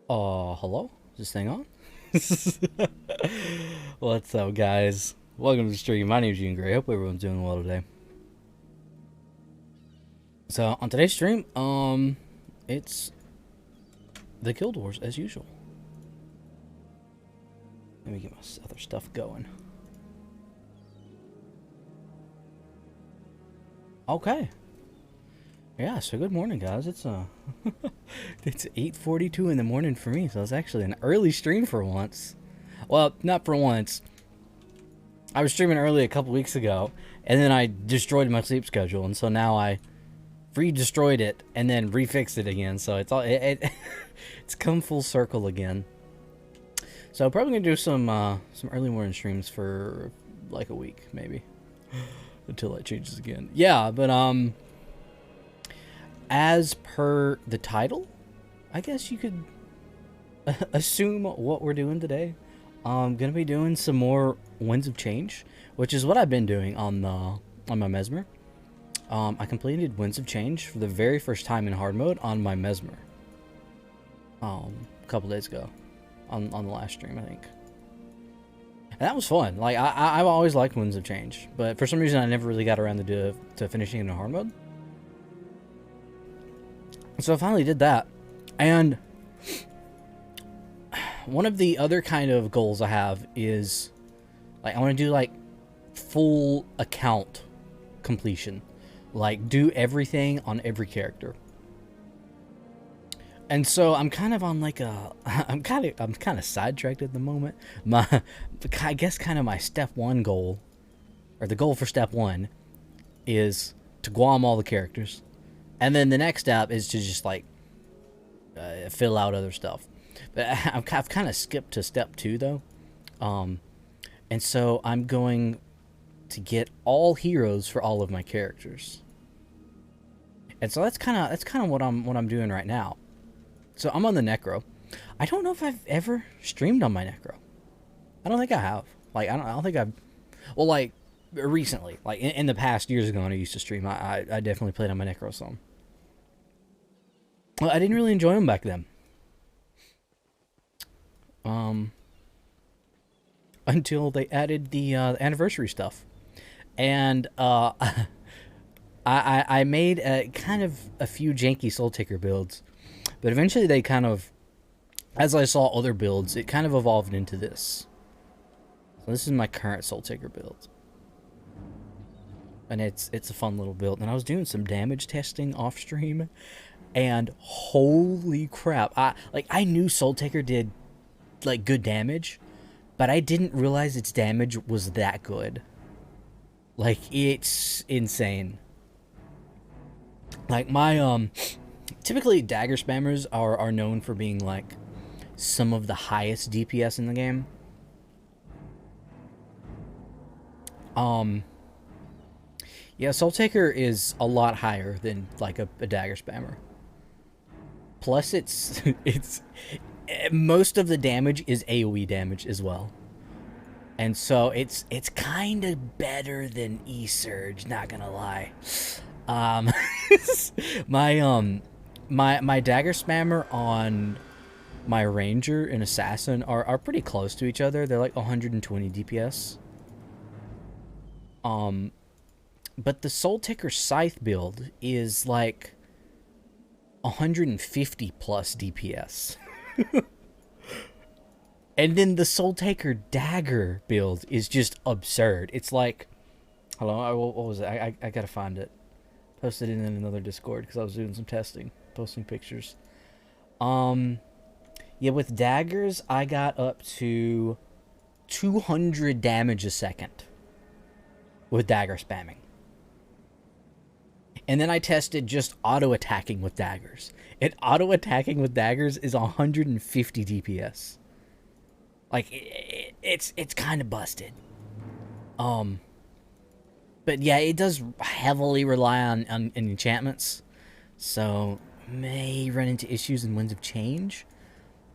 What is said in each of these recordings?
Hello? Is this thing on? What's up, guys? Welcome to the stream. My name is Gene Gray. Hope everyone's doing well today. So, on today's stream, it's the Guild Wars as usual. Let me get my other stuff going. Okay. Yeah, so good morning, guys. It's it's 8:42 in the morning for me, so it's actually an early stream for once. Well, not for once. I was streaming early a couple weeks ago, and then I destroyed my sleep schedule, and so now I re-destroyed it and then refixed it again. So it's all it's come full circle again. So probably gonna do some early morning streams for like a week maybe until that changes again. Yeah, but as per the title, I guess you could assume what we're doing today. I'm gonna be doing some more Winds of Change, which is what I've been doing on my Mesmer. I completed Winds of Change for the very first time in hard mode on my Mesmer. A couple days ago, on the last stream, I think. And that was fun. Like I've always liked Winds of Change, but for some reason I never really got around to finishing it in hard mode. So I finally did that, and one of the other kind of goals I have is, like, I want to do, like, full account completion. Like, do everything on every character. And so I'm kind of on, like, I'm kind of sidetracked at the moment. I guess kind of my step one goal, or the goal for step one, is to guam all the characters. And then the next step is to just, like, fill out other stuff. But I've kind of skipped to step 2, though. And so I'm going to get all heroes for all of my characters. And so that's kind of what I'm doing right now. So I'm on the Necro. I don't know if I've ever streamed on my Necro. I don't think I have. Like, I don't think I've... Well, like, recently. Like, in the past years ago when I used to stream, I definitely played on my Necro some. Well, I didn't really enjoy them back then. Until they added the anniversary stuff. And I made kind of a few janky Soul Taker builds. But eventually they kind of, as I saw other builds, it kind of evolved into this. So this is my current Soul Taker build. And it's a fun little build. And I was doing some damage testing off stream, and holy crap. I knew Soul Taker did, like, good damage, but I didn't realize its damage was that good. Like, it's insane. Like, my, typically dagger spammers are known for being, like, some of the highest DPS in the game. Yeah, Soul Taker is a lot higher than, like, a dagger spammer. Plus, it's most of the damage is AoE damage as well. And so it's kind of better than E-Surge, not gonna lie. My dagger spammer on my Ranger and Assassin are pretty close to each other. They're like 120 DPS. But the Soul Taker Scythe build is like 150 plus DPS. And then the Soul Taker Dagger build is just absurd. It's like, hello, what was it? I gotta find it. Posted it in another Discord because I was doing some testing, posting pictures. Yeah, with daggers, I got up to 200 damage a second with dagger spamming. And then I tested just auto-attacking with daggers. And auto-attacking with daggers is 150 DPS. Like, it's kind of busted. But yeah, it does heavily rely on enchantments. So, may run into issues in Winds of Change.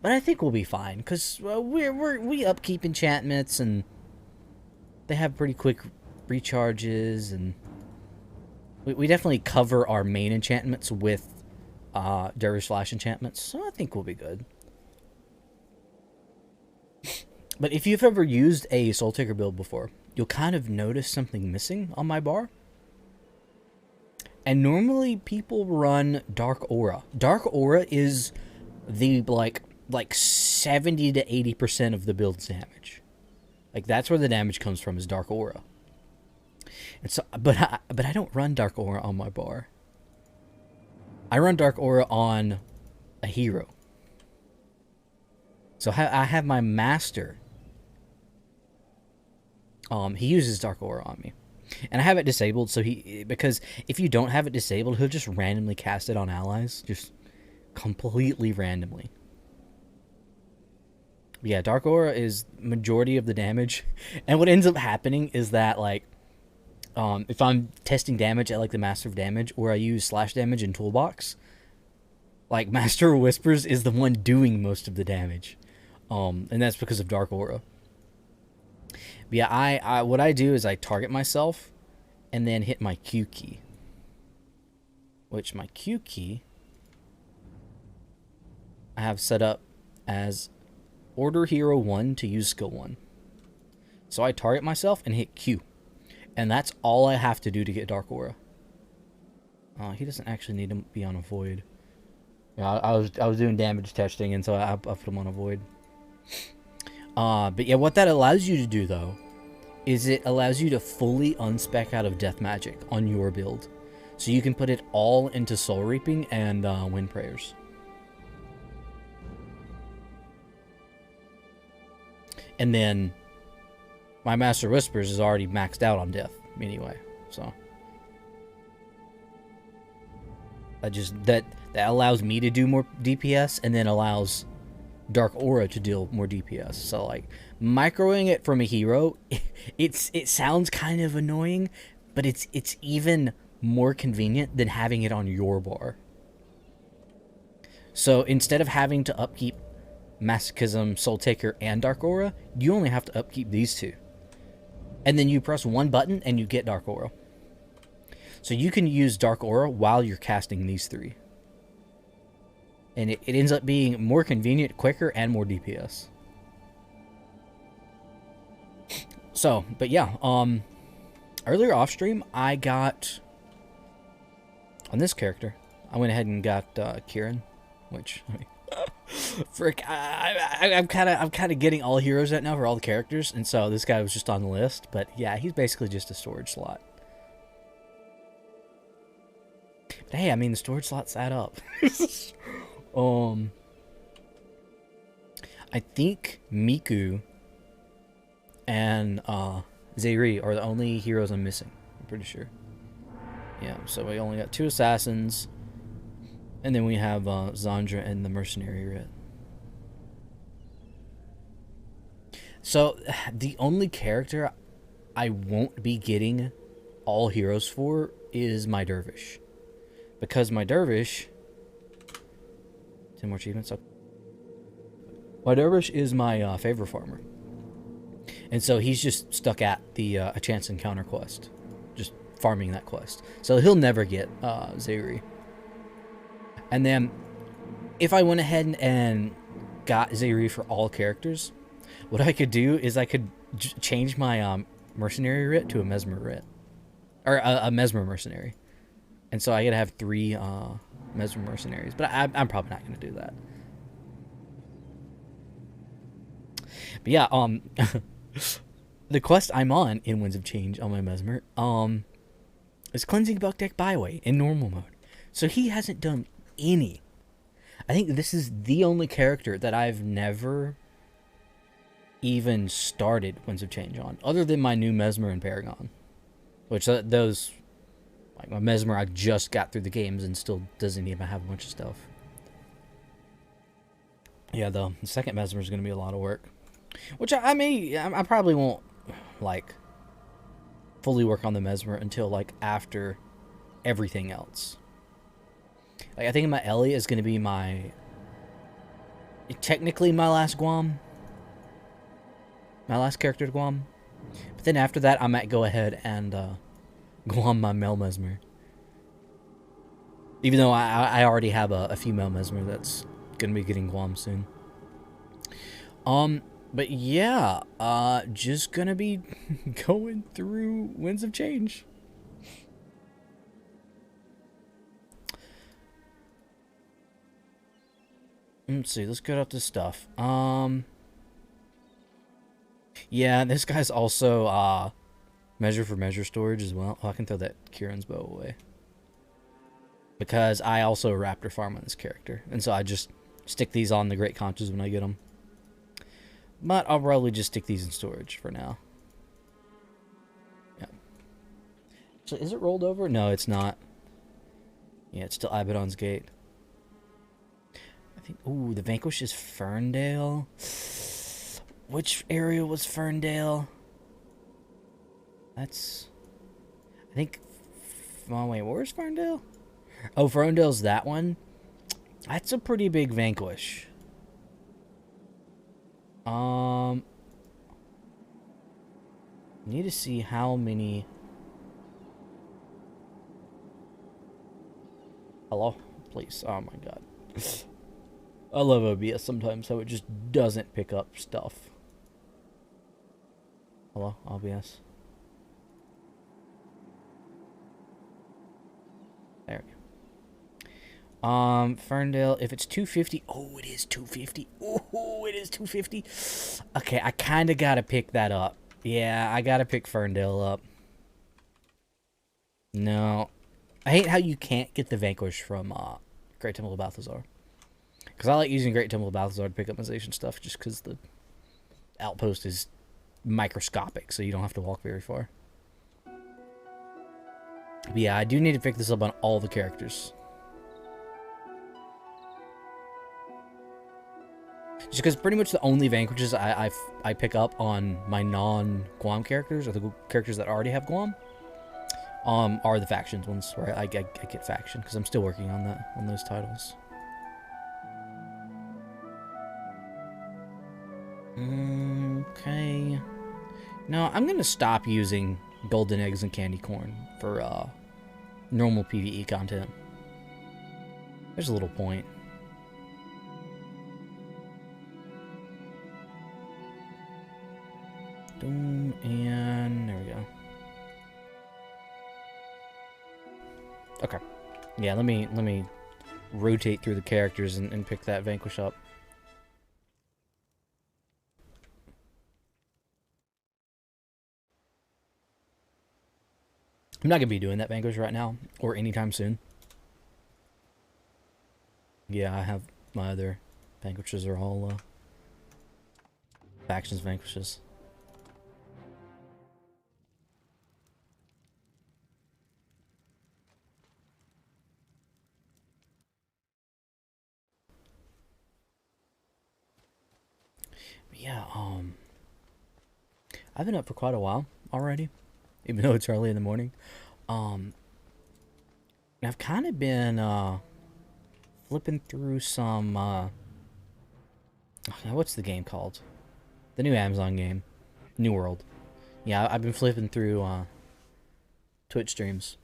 But I think we'll be fine, because we upkeep enchantments, and they have pretty quick recharges, and we definitely cover our main enchantments with Dervish Slash enchantments, so I think we'll be good. But if you've ever used a Soul Taker build before, you'll kind of notice something missing on my bar. And normally people run Dark Aura. Dark Aura is the like 70 to 80% of the build's damage. Like that's where the damage comes from, is Dark Aura. And so, but I don't run Dark Aura on my bar. I run Dark Aura on a hero. So I have my master. He uses Dark Aura on me. And I have it disabled, so because if you don't have it disabled, he'll just randomly cast it on allies. Just completely randomly. But yeah, Dark Aura is majority of the damage. And what ends up happening is that, like, if I'm testing damage at, like, the Master of Damage, or I use slash damage in Toolbox, like, Master of Whispers is the one doing most of the damage. And that's because of Dark Aura. But yeah, I what I do is I target myself and then hit my Q key. Which my Q key I have set up as order hero 1 to use skill 1. So I target myself and hit Q. And that's all I have to do to get Dark Aura. He doesn't actually need to be on a void. Yeah, I was doing damage testing, and so I put him on a void. But yeah, what that allows you to do, though, is it allows you to fully unspec out of Death Magic on your build. So you can put it all into Soul Reaping and Wind Prayers. And then my Master Whispers is already maxed out on Death anyway, so that allows me to do more DPS, and then allows Dark Aura to deal more DPS. So like microing it from a hero, it sounds kind of annoying, but it's even more convenient than having it on your bar. So instead of having to upkeep Masochism, Soul Taker, and Dark Aura, you only have to upkeep these two. And then you press one button and you get Dark Aura. So you can use Dark Aura while you're casting these three. And it ends up being more convenient, quicker, and more DPS. So, but yeah, earlier off stream, I got, on this character, I went ahead and got Kieran, which, I mean, frick, I'm kind of getting all heroes right now for all the characters, and so this guy was just on the list. But yeah, he's basically just a storage slot. But hey, I mean, the storage slots add up. I think Miku and Zeri are the only heroes I'm missing. I'm pretty sure. Yeah, so we only got 2 assassins. And then we have Zandra and the Mercenary Writ. So, the only character I won't be getting all heroes for is my Dervish. Because my Dervish... 10 more achievements. Okay. My Dervish is my favor farmer. And so he's just stuck at the A Chance Encounter quest. Just farming that quest. So he'll never get Zeri. And then, if I went ahead and got Zeri for all characters, what I could do is I could change my Mercenary Writ to a Mesmer Writ. Or a Mesmer Mercenary. And so I could have 3 Mesmer Mercenaries. But I'm probably not going to do that. But yeah, the quest I'm on in Winds of Change on my Mesmer is Cleansing Buck Deck Byway in normal mode. So he hasn't done any. I think this is the only character that I've never even started Winds of Change on, other than my new Mesmer and Paragon, which those, like my Mesmer, I just got through the games and still doesn't even have a bunch of stuff. Yeah, the second Mesmer is going to be a lot of work, which I probably won't like fully work on the Mesmer until like after everything else. Like, I think my Ellie is going to be technically my last Guam. My last character to Guam. But then after that, I might go ahead and Guam my Mel Mesmer. Even though I already have a female Mesmer that's going to be getting Guam soon. But yeah, just gonna be going through Winds of Change. Let's see, let's get up this stuff. Yeah, this guy's also, measure for measure storage as well. Oh, I can throw that Kieran's bow away. Because I also raptor farm on this character. And so I just stick these on the Great Conches when I get them. But I'll probably just stick these in storage for now. Yeah. So is it rolled over? No, it's not. Yeah, it's still Abaddon's Gate. I think, ooh, the Vanquish is Ferndale. Which area was Ferndale? That's... I think... Oh, wait, where's Ferndale? Oh, Ferndale's that one? That's a pretty big Vanquish. Need to see how many... Hello? Please. Oh my god. I love OBS sometimes, so it just doesn't pick up stuff. Hello, OBS. There we go. Ferndale, if it's 250, oh, it is 250. Oh, it is 250. Okay, I kind of got to pick that up. Yeah, I got to pick Ferndale up. No. I hate how you can't get the Vanquish from Great Temple of Balthazar. Because I like using Great Temple of Balthazar to pick up Mization stuff just because the outpost is microscopic, so you don't have to walk very far. But yeah, I do need to pick this up on all the characters. Just because pretty much the only Vanquishes I pick up on my non-Guam characters, or the characters that already have Guam, are the factions ones, where I get faction, because I'm still working on that, on those titles. Okay. No, I'm gonna stop using golden eggs and candy corn for normal PvE content. There's a little point. Boom, and there we go. Okay. Yeah, let me rotate through the characters and pick that Vanquish up. I'm not gonna be doing that Vanquish right now or anytime soon. Yeah, I have my other Vanquishes are all factions Vanquishes. Yeah, I've been up for quite a while already, even though it's early in the morning. I've kind of been flipping through some what's the game called? The new Amazon game, New World. Yeah, I've been flipping through Twitch streams,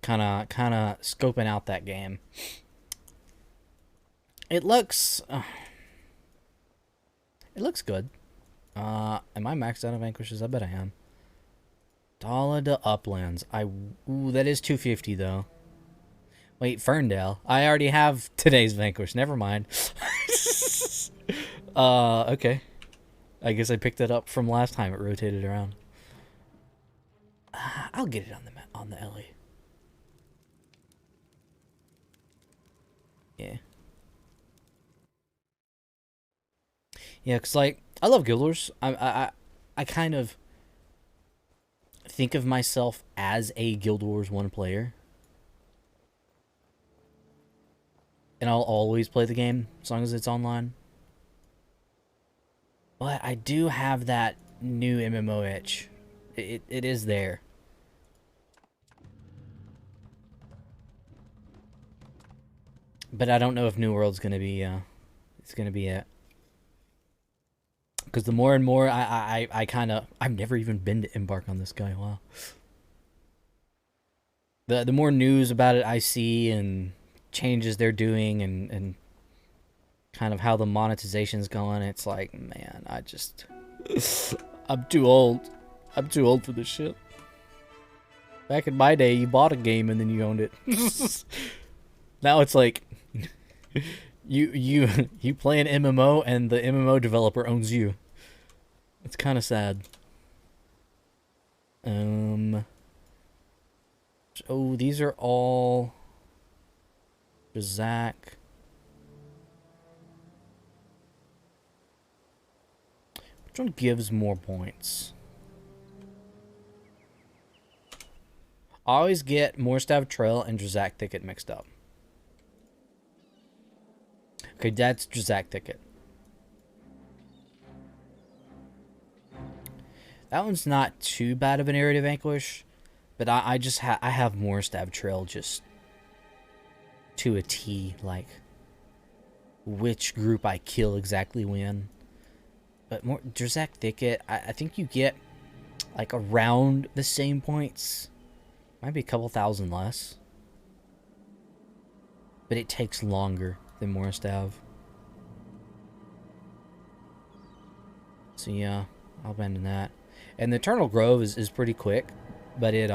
kind of scoping out that game. It looks good. Am I maxed out of Vanquishes? I bet I am. Dalida Uplands. Ooh, that is 250 though. Wait, Ferndale. I already have today's Vanquish. Never mind. Okay. I guess I picked it up from last time it rotated around. I'll get it on the Ellie. Yeah. Yeah, cause like I love Guild Wars. I kind of think of myself as a Guild Wars 1 player. And I'll always play the game as long as it's online. But I do have that new MMO itch. It is there. But I don't know if New World's gonna be it's gonna be it. Because the more and more I kind of... I've never even been to Embark on this guy. Wow. The more news about it I see and changes they're doing and kind of how the monetization's going. It's like, man, I'm too old. I'm too old for this shit. Back in my day, you bought a game and then you owned it. Now it's like you play an MMO and the MMO developer owns you. It's kind of sad. Oh, these are all Zach. Which one gives more points? I always get Moorstav Trail and Drazak Thicket mixed up. Okay, that's Drazak Thicket. That one's not too bad of an area to vanquish, but I have Moorstav Trail just to a T, like which group I kill exactly when. But more Drazak Thicket, I think you get like around the same points. Might be a couple thousand less. But it takes longer than Moorstav. So yeah, I'll abandon that. And the Eternal Grove is pretty quick, but it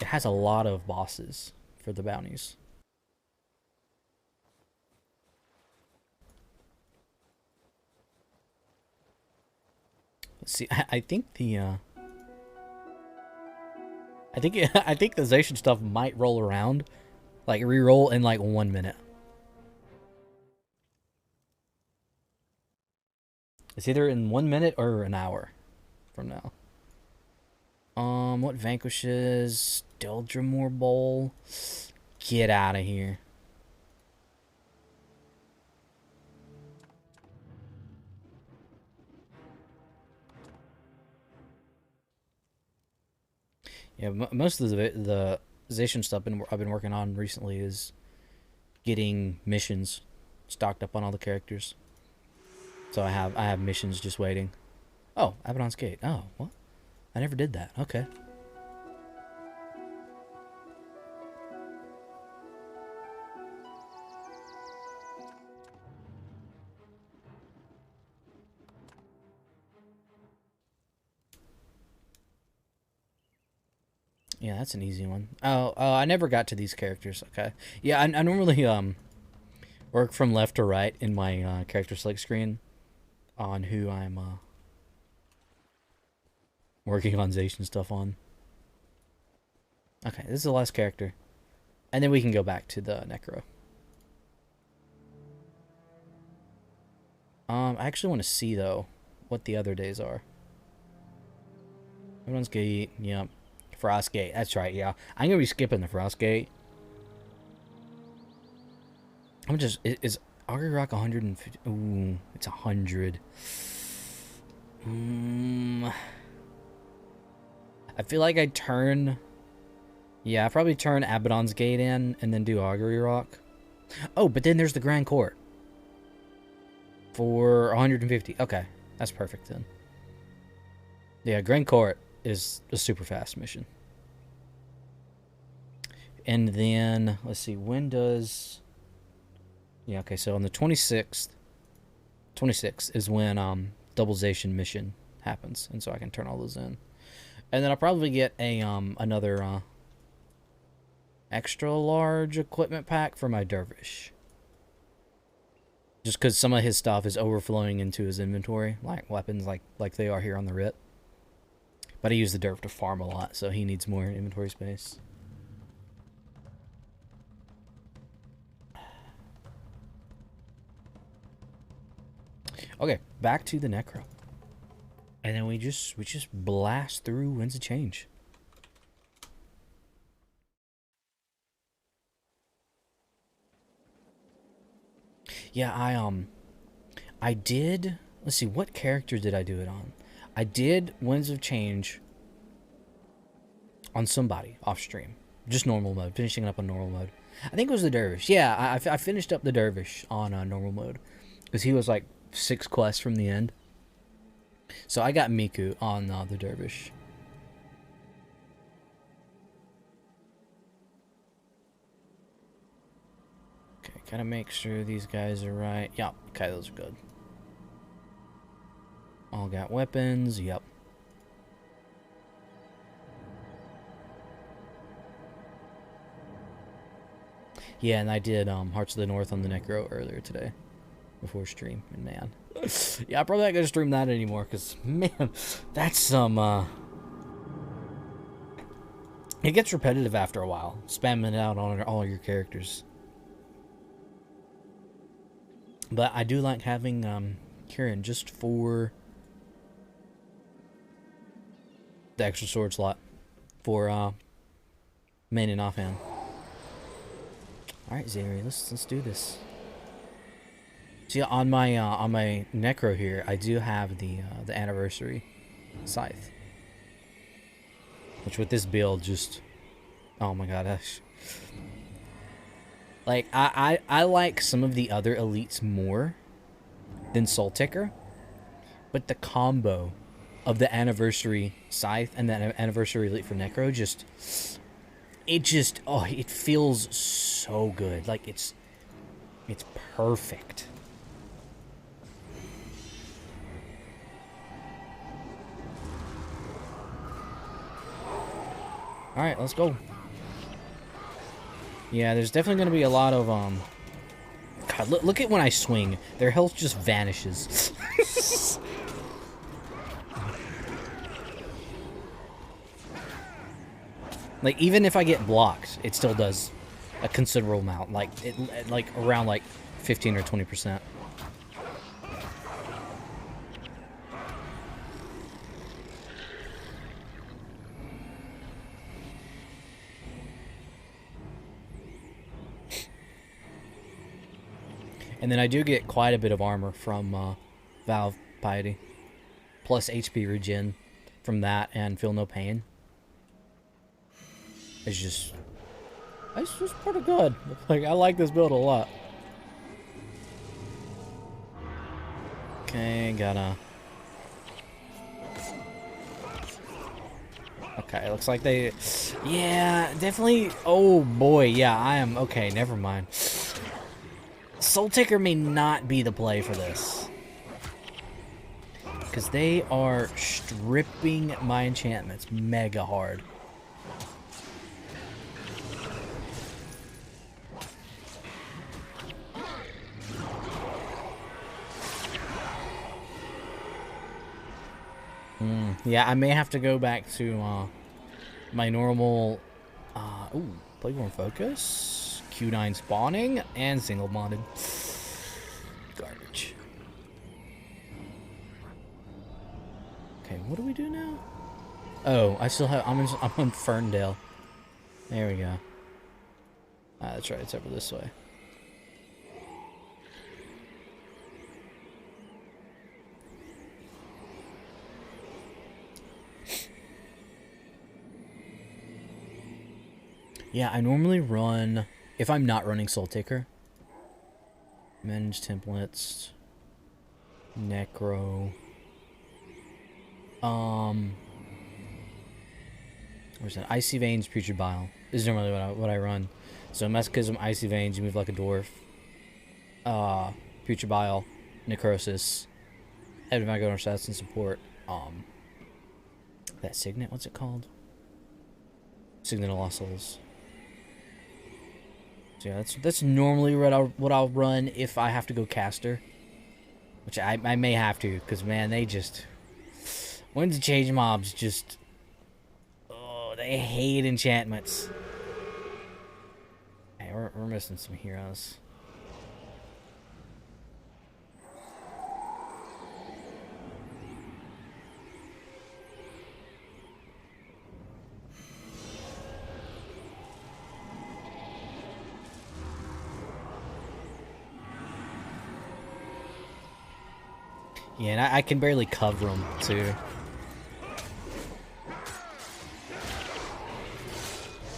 has a lot of bosses for the bounties. Let's see. I think the I think the Zacian stuff might roll around, like re-roll in like 1 minute. It's either in 1 minute or an hour from now. What vanquishes Deldrimore Bowl? Get out of here. Yeah, most of the Zacian stuff I've been working on recently is getting missions stocked up on all the characters. So I have missions just waiting. Oh, Abaddon's Gate. Oh, what? I never did that. Okay. Yeah, that's an easy one. Oh, I never got to these characters. Okay. Yeah, I normally work from left to right in my character select screen on who I'm working on Zacian stuff on. Okay, this is the last character. And then we can go back to the Necro. I actually want to see, though, what the other days are. Everyone's Gate, yep. Frostgate, that's right, yeah. I'm going to be skipping the Frostgate. Is Augury Rock 150? Ooh, it's 100. I feel like I'd turn... Yeah, I'd probably turn Abaddon's Gate in and then do Augury Rock. Oh, but then there's the Grand Court. For 150. Okay, that's perfect then. Yeah, Grand Court is a super fast mission. And then, let's see, when does... Yeah, okay, so on the 26th is when Double Zacian mission happens, and so I can turn all those in. And then I'll probably get a another extra large equipment pack for my Dervish. Just because some of his stuff is overflowing into his inventory, like weapons like they are here on the Writ. But I use the Derv to farm a lot, so he needs more inventory space. Okay, back to the Necro. And then we just blast through Winds of Change. Yeah, I did, let's see, what character did I do it on? I did Winds of Change on somebody off stream. Just normal mode, finishing it up on normal mode. I think it was the Dervish. Yeah, I finished up the Dervish on normal mode. Because he was like 6 quests from the end. So I got Miku on the Dervish. Okay, Gotta make sure these guys are right. Yep. Okay, those are good. All got weapons. Yep. Yeah, and I did Hearts of the North on the Necro earlier today before stream, and man, yeah, I'm probably not gonna stream that anymore because man, that's some it gets repetitive after a while, spamming it out on all your characters. But I do like having Kieran just for the extra sword slot for main and offhand. All right, Zeri, let's do this. See, on my Necro here, I do have the anniversary scythe, which with this build just, oh my gosh. Like I like some of the other elites more than Soul Ticker, but the combo of the anniversary scythe and the anniversary elite for Necro it feels so good. Like it's perfect. All right, let's go. Yeah, there's definitely going to be a lot of God, look at when I swing. Their health just vanishes. Like even if I get blocked, it still does a considerable amount. Like like around like 15 or 20%. And then I do get quite a bit of armor from Valve Piety, plus HP regen from that, and Feel No Pain. It's just pretty good. Like I like this build a lot. Okay, gotta. Okay, looks like they. Yeah, definitely. Oh boy, yeah, I am. Okay, never mind. Soul Taker may not be the play for this, because they are stripping my enchantments mega hard. Yeah, I may have to go back to my normal. Ooh, Plagueborn Focus, Q9 spawning, and single modded. Garbage. Okay, what do we do now? Oh, I still have. I'm on Ferndale. There we go. That's right. It's over this way. Yeah, I normally run, if I'm not running Soul Taker, manage templates, Necro, where's that? Icy Veins, Putrid Bile is normally what I run. So Mesochism, Icy Veins, you move like a dwarf. Putrid Bile, Necrosis. Every time I go to stats and support, that Signet, what's it called? Signet of Lost Souls. So yeah, that's normally what I'll run if I have to go caster, which I may have to, because man, they just when the change mobs just they hate enchantments. Hey, we're missing some heroes. Yeah, and I can barely cover them, too.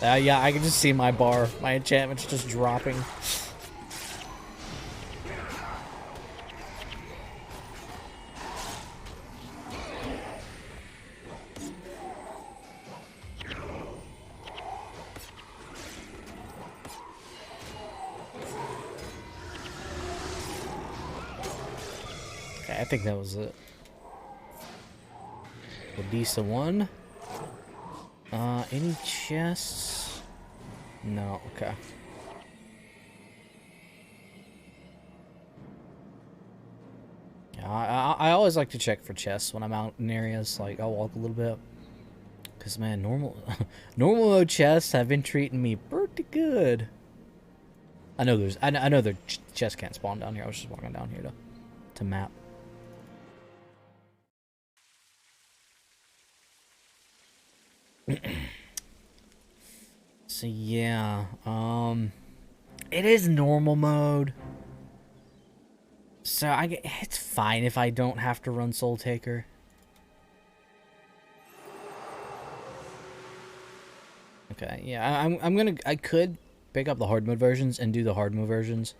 Yeah, I can just see my bar. My enchantment's just dropping. I think that was it. Odessa 1. Any chests? No, okay. Yeah, I always like to check for chests when I'm out in areas. Like, I'll walk a little bit. Because, man, normal mode chests have been treating me pretty good. I know their chests can't spawn down here. I was just walking down here to map. So yeah, it is normal mode. So it's fine if I don't have to run Soul Taker. Okay, yeah, I could pick up the hard mode versions and do the hard mode versions.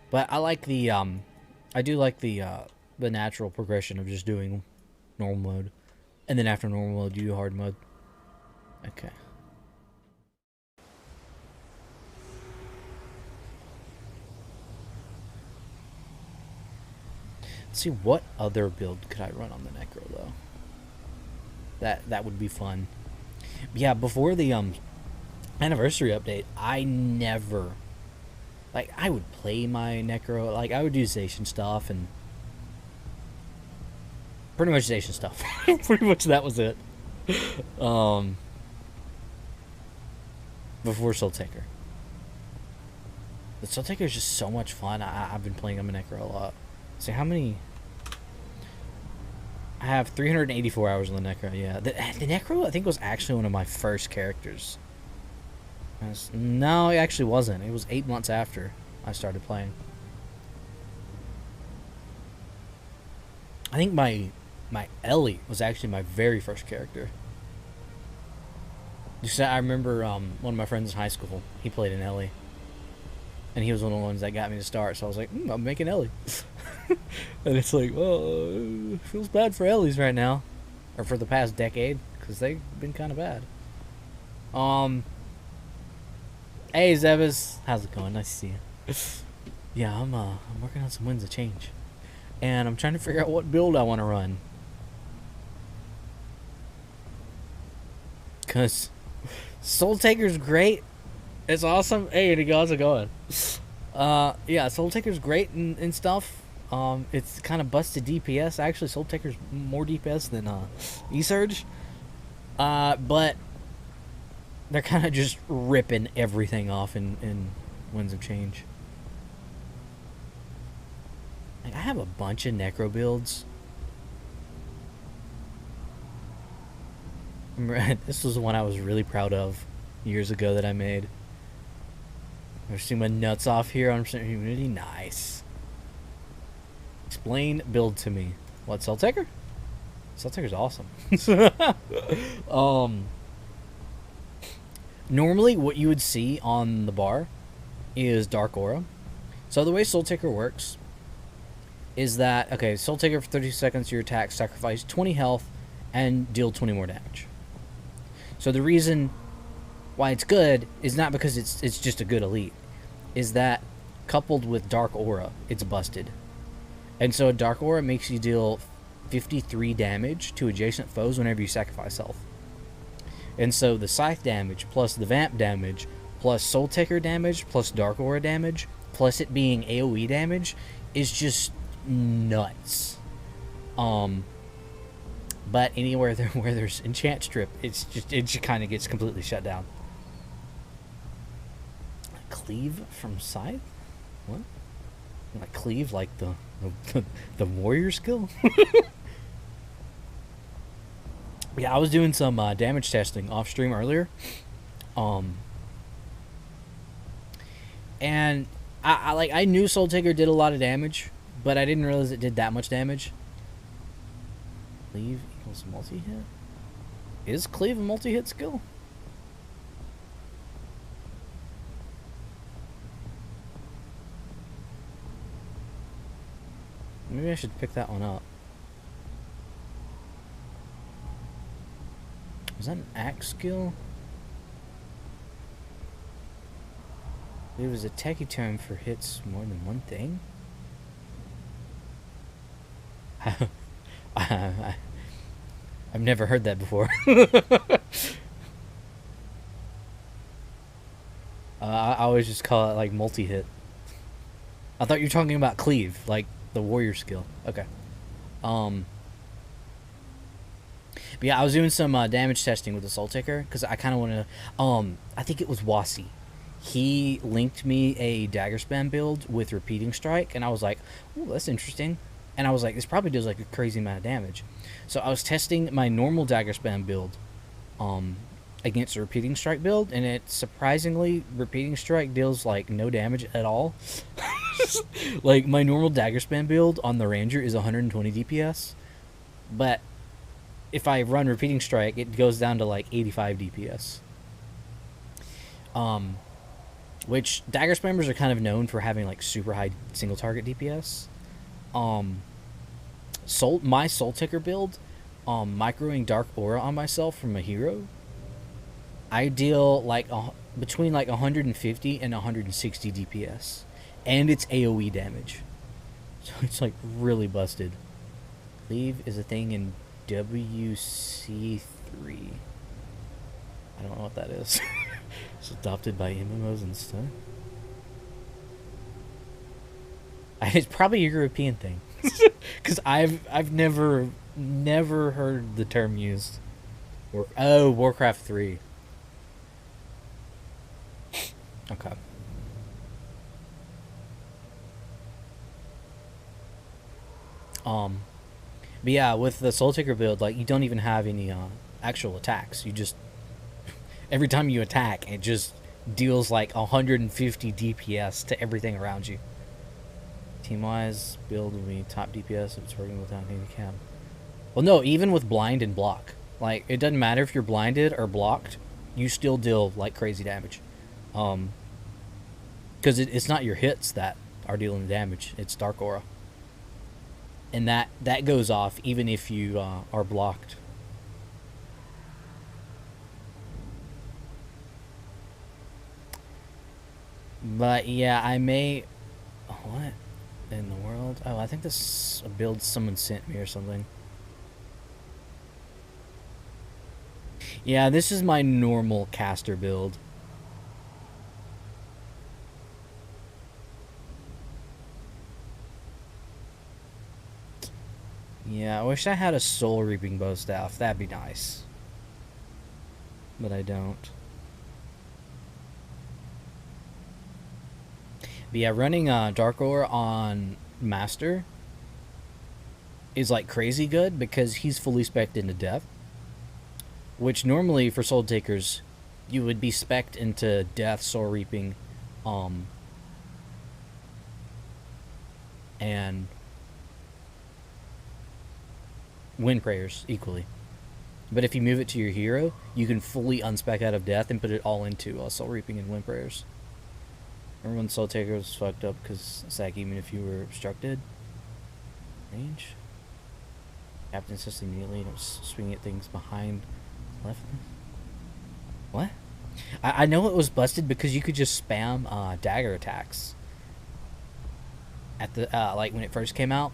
But I like the I do like the natural progression of just doing normal mode. And then after normal mode you do hard mode. Okay. Let's see, what other build could I run on the Necro though? That would be fun. Yeah, before the anniversary update, I never, like, I would play my Necro, like I would do station stuff and pretty much station stuff. Pretty much that was it. Before Soul Taker. The Soul Taker is just so much fun. I've been playing on my Necro a lot. See how many? I have 384 hours on the Necro. Yeah, the Necro I think was actually one of my first characters. No, it actually wasn't. It was 8 months after I started playing. I think my Ellie was actually my very first character. I remember one of my friends in high school. He played an Ellie. And he was one of the ones that got me to start, so I was like, I'm making Ellie. And it's like, well, it feels bad for Ellies right now. Or for the past decade, because they've been kind of bad. Hey, Zebas. How's it going? Nice to see you. Yeah, I'm working on some Winds of Change. And I'm trying to figure out what build I want to run. Because Soul Taker's great. It's awesome. Hey, how's it going? Yeah, Soul Taker's great and stuff. It's kind of busted DPS. Actually, Soul Taker's more DPS than E-Surge. But they're kind of just ripping everything off in Winds of Change. Like, I have a bunch of Necro builds. Remember, this was one I was really proud of years ago that I made. I'm seeing my nuts off here on community. Nice. Explain build to me. What, Soul Taker? Soul Taker's awesome. Normally what you would see on the bar is Dark Aura. So the way Soul Taker works is that, okay, Soul Taker for 30 seconds, your attack sacrifice 20 health and deal 20 more damage. So the reason why it's good is not because it's just a good elite, is that coupled with Dark Aura, it's busted. And so a Dark Aura makes you deal 53 damage to adjacent foes whenever you sacrifice health. And so the Scythe damage, plus the Vamp damage, plus Soul Taker damage, plus Dark Aura damage, plus it being AoE damage, is just nuts. But anywhere where there's Enchant Strip, it just kind of gets completely shut down. Cleave from Scythe? What? Like cleave like the warrior skill? Yeah, I was doing some damage testing off stream earlier. And I knew Soul Taker did a lot of damage, but I didn't realize it did that much damage. Cleave equals multi-hit? Is cleave a multi-hit skill? Maybe I should pick that one up. Is that an axe skill? It was a techie term for hits more than one thing? I, I've never heard that before. I always just call it like multi-hit. I thought you were talking about cleave, like the warrior skill. Okay. Um. But yeah, I was doing some damage testing with the Soul Taker because I kind of want to. I think it was Wasi. He linked me a dagger spam build with repeating strike, and I was like, "Ooh, that's interesting." And I was like, "This probably does like a crazy amount of damage." So I was testing my normal dagger spam build, um, against a repeating strike build, and it surprisingly repeating strike deals like no damage at all. Like my normal dagger spam build on the Ranger is 120 DPS, but if I run repeating strike, it goes down to like 85 DPS. Um, which dagger spammers are kind of known for having like super high single target DPS. Um, my Soul Taker build, microing Dark Aura on myself from a hero. I deal like between like 150 and 160 DPS, and it's AOE damage, so it's like really busted. Cleave is a thing in WC3. I don't know what that is. It's adopted by MMOs and stuff. It's probably a European thing, because I've never heard the term used. Warcraft 3. Okay. But yeah, with the Soul Taker build, like you don't even have any actual attacks. You just every time you attack, it just deals like 150 DPS to everything around you. Team-wise, build will be top DPS if it's working without handicap. Well, no, even with blind and block, like it doesn't matter if you're blinded or blocked, you still deal like crazy damage. Because it's not your hits that are dealing damage; it's Dark Aura, and that goes off even if you are blocked. But yeah, I may. What in the world? Oh, I think this build someone sent me or something. Yeah, this is my normal caster build. Yeah, I wish I had a soul reaping bow staff. That'd be nice. But I don't. But yeah, running Dark Aura on Master is like crazy good because he's fully spec'd into death. Which normally for Soul Takers, you would be spec'd into death, soul reaping, and wind prayers equally. But if you move it to your hero, you can fully unspec out of death and put it all into soul reaping and wind prayers. Remember when Soul Taker was fucked up because it's like even if you were obstructed? Range? Captain says immediately don't swing at things behind left. What? I know it was busted because you could just spam dagger attacks at the like when it first came out,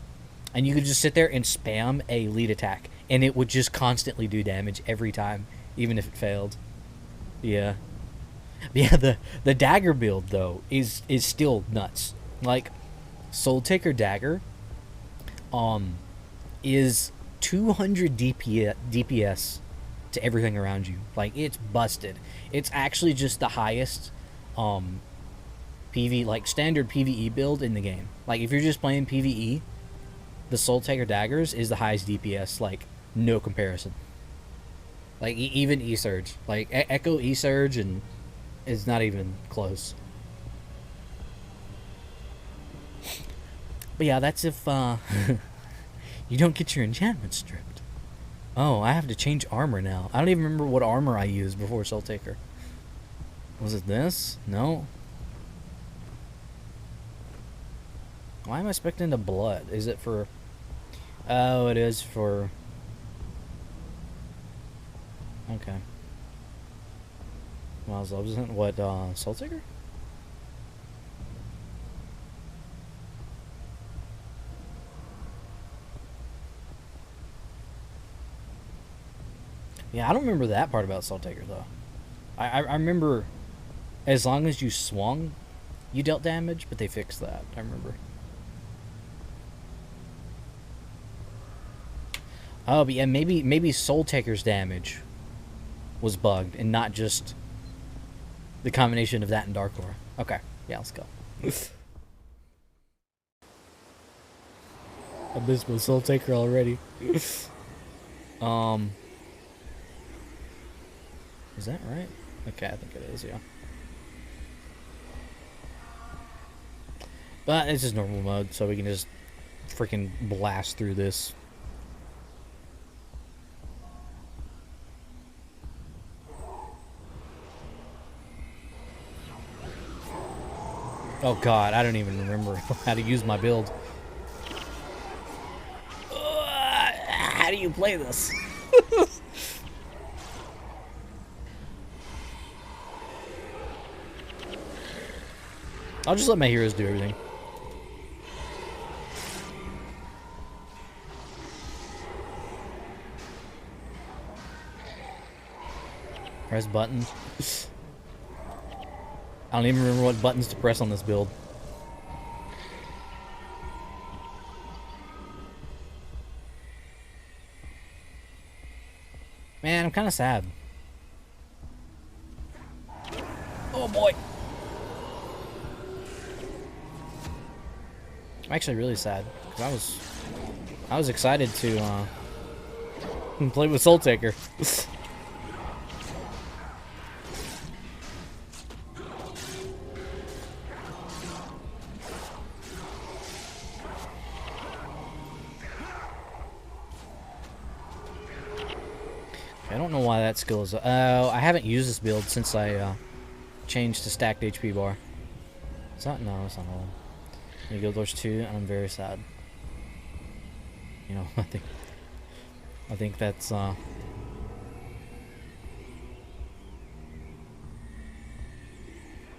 and you could just sit there and spam a lead attack, and it would just constantly do damage every time, even if it failed. Yeah. Yeah, the dagger build though is still nuts. Like Soul Taker dagger is 200 DPS to everything around you. Like it's busted. It's actually just the highest PV like standard PvE build in the game. Like if you're just playing PvE, the Soul Taker daggers is the highest DPS, like no comparison. Like even E-Surge, like Echo E-Surge and is not even close. But yeah, that's if you don't get your enchantment stripped. Oh, I have to change armor now. I don't even remember what armor I used before Soul Taker. Was it this? No. Why am I spec'd into blood? Is it for... Oh, it is for... Okay. Miles Lobson. What, Soul Taker? Yeah, I don't remember that part about Soul Taker though. I remember as long as you swung, you dealt damage, but they fixed that. I remember. Oh, but yeah, maybe Soul Taker's damage was bugged and not just the combination of that and Dark Aura. Okay, yeah, let's go. I missed my Soul Taker already. Is that right? Okay, I think it is, yeah. But it's just normal mode, so we can just freaking blast through this. Oh god, I don't even remember how to use my build. How do you play this? I'll just let my heroes do everything. Press button. I don't even remember what buttons to press on this build. Man, I'm kind of sad. Oh boy. I'm actually really sad because I was excited to play with Soul Taker. I don't know why that skill is. I haven't used this build since I changed to stacked HP bar. Is that no? It's not all. Guild Wars 2, and I'm very sad. You know, I think that's how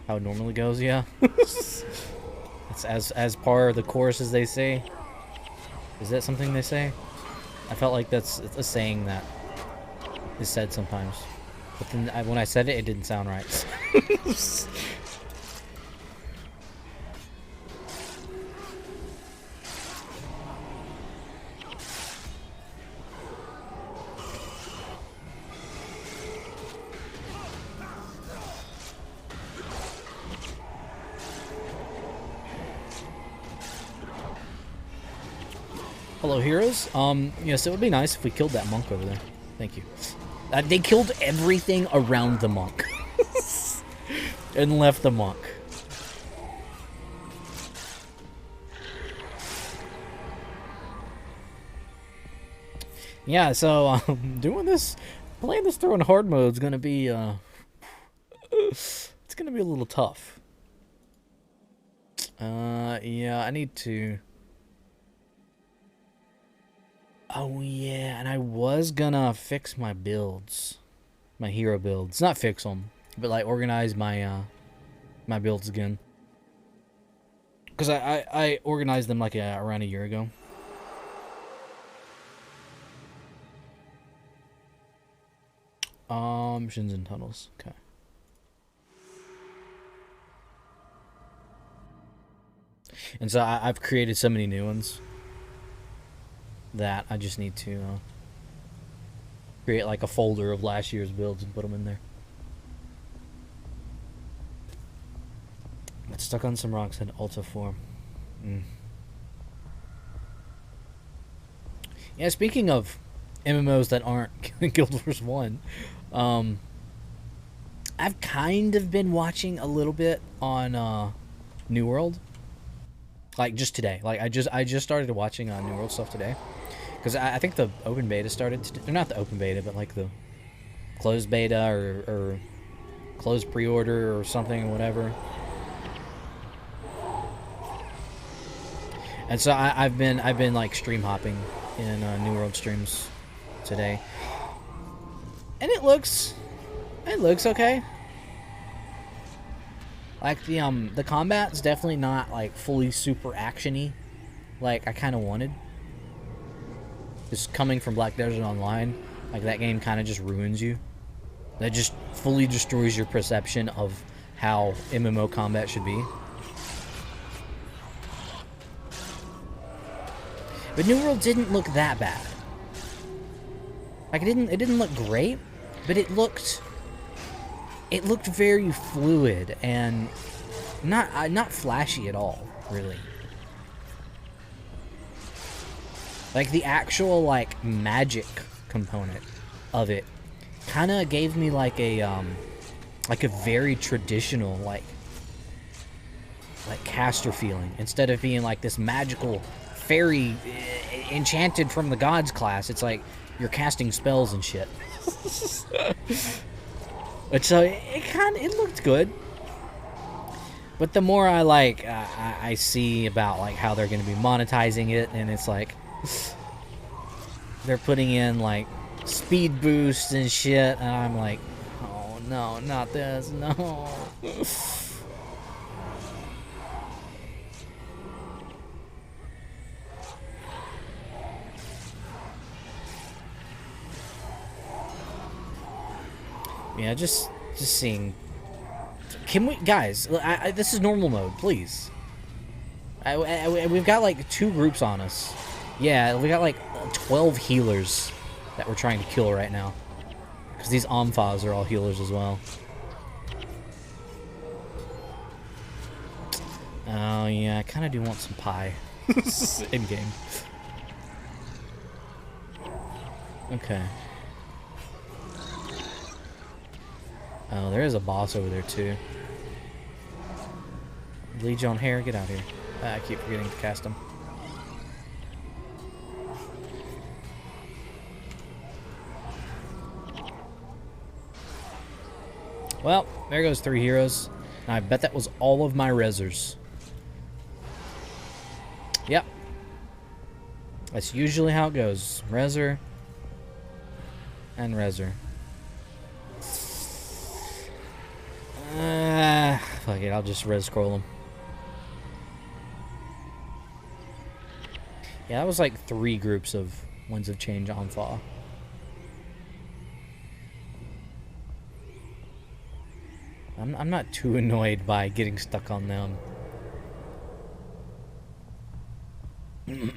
it normally goes. Yeah, it's as par the course as they say. Is that something they say? I felt like that's a saying that is said sometimes, but then when I said it, it didn't sound right. Hello, heroes. Yes, it would be nice if we killed that monk over there. Thank you. They killed everything around the monk. And left the monk. Yeah, so, playing this through in hard mode is gonna be, it's gonna be a little tough. Yeah, I need to... Oh yeah, and I was gonna fix my builds, my hero builds. Not fix them, but like organize my my builds again. Cause I organized them like around a year ago. Missions and tunnels. Okay. And so I've created so many new ones that I just need to create like a folder of last year's builds and put them in there. Got stuck on some rocks in Ulta form. Yeah, speaking of MMOs that aren't Guild Wars 1, I've kind of been watching a little bit on New World. Like just today. Like I just started watching New World stuff today. Because I think the open beta started today. Not the open beta, but like the closed beta or closed pre-order or something or whatever. And so I've been like stream hopping in New World streams today. And it looks okay. Like the combat's definitely not like fully super actiony like I kind of wanted. Just coming from Black Desert Online, Like, that game kind of just ruins you. That just fully destroys your perception of how MMO combat should be. But New World didn't look that bad. Like, it didn't look great, but it looked very fluid and not flashy at all, really. Like, the actual, like, magic component of it kind of gave me like a very traditional like caster feeling, instead of being like this magical fairy enchanted from the gods class. It's like you're casting spells and shit. But so it looked good. But the more I I see about like how they're going to be monetizing it, and it's like they're putting in like speed boosts and shit, and I'm like, oh no, not this, no. Yeah, just seeing. Can we, guys? This is normal mode, please. We've got like 2 groups on us. Yeah, we got like 12 healers that we're trying to kill right now, because these Omphas are all healers as well. Oh yeah, I kind of do want some pie in game. Okay. Oh, there is a boss over there too. Legion hair, get out here. I keep forgetting to cast him. Well, there goes 3 heroes. I bet that was all of my rezzers. Yep. That's usually how it goes. Rezzer and Rezzer. Fuck it, I'll just res scroll them. Yeah, that was like 3 groups of Winds of Change on Thaw. I'm not too annoyed by getting stuck on them. You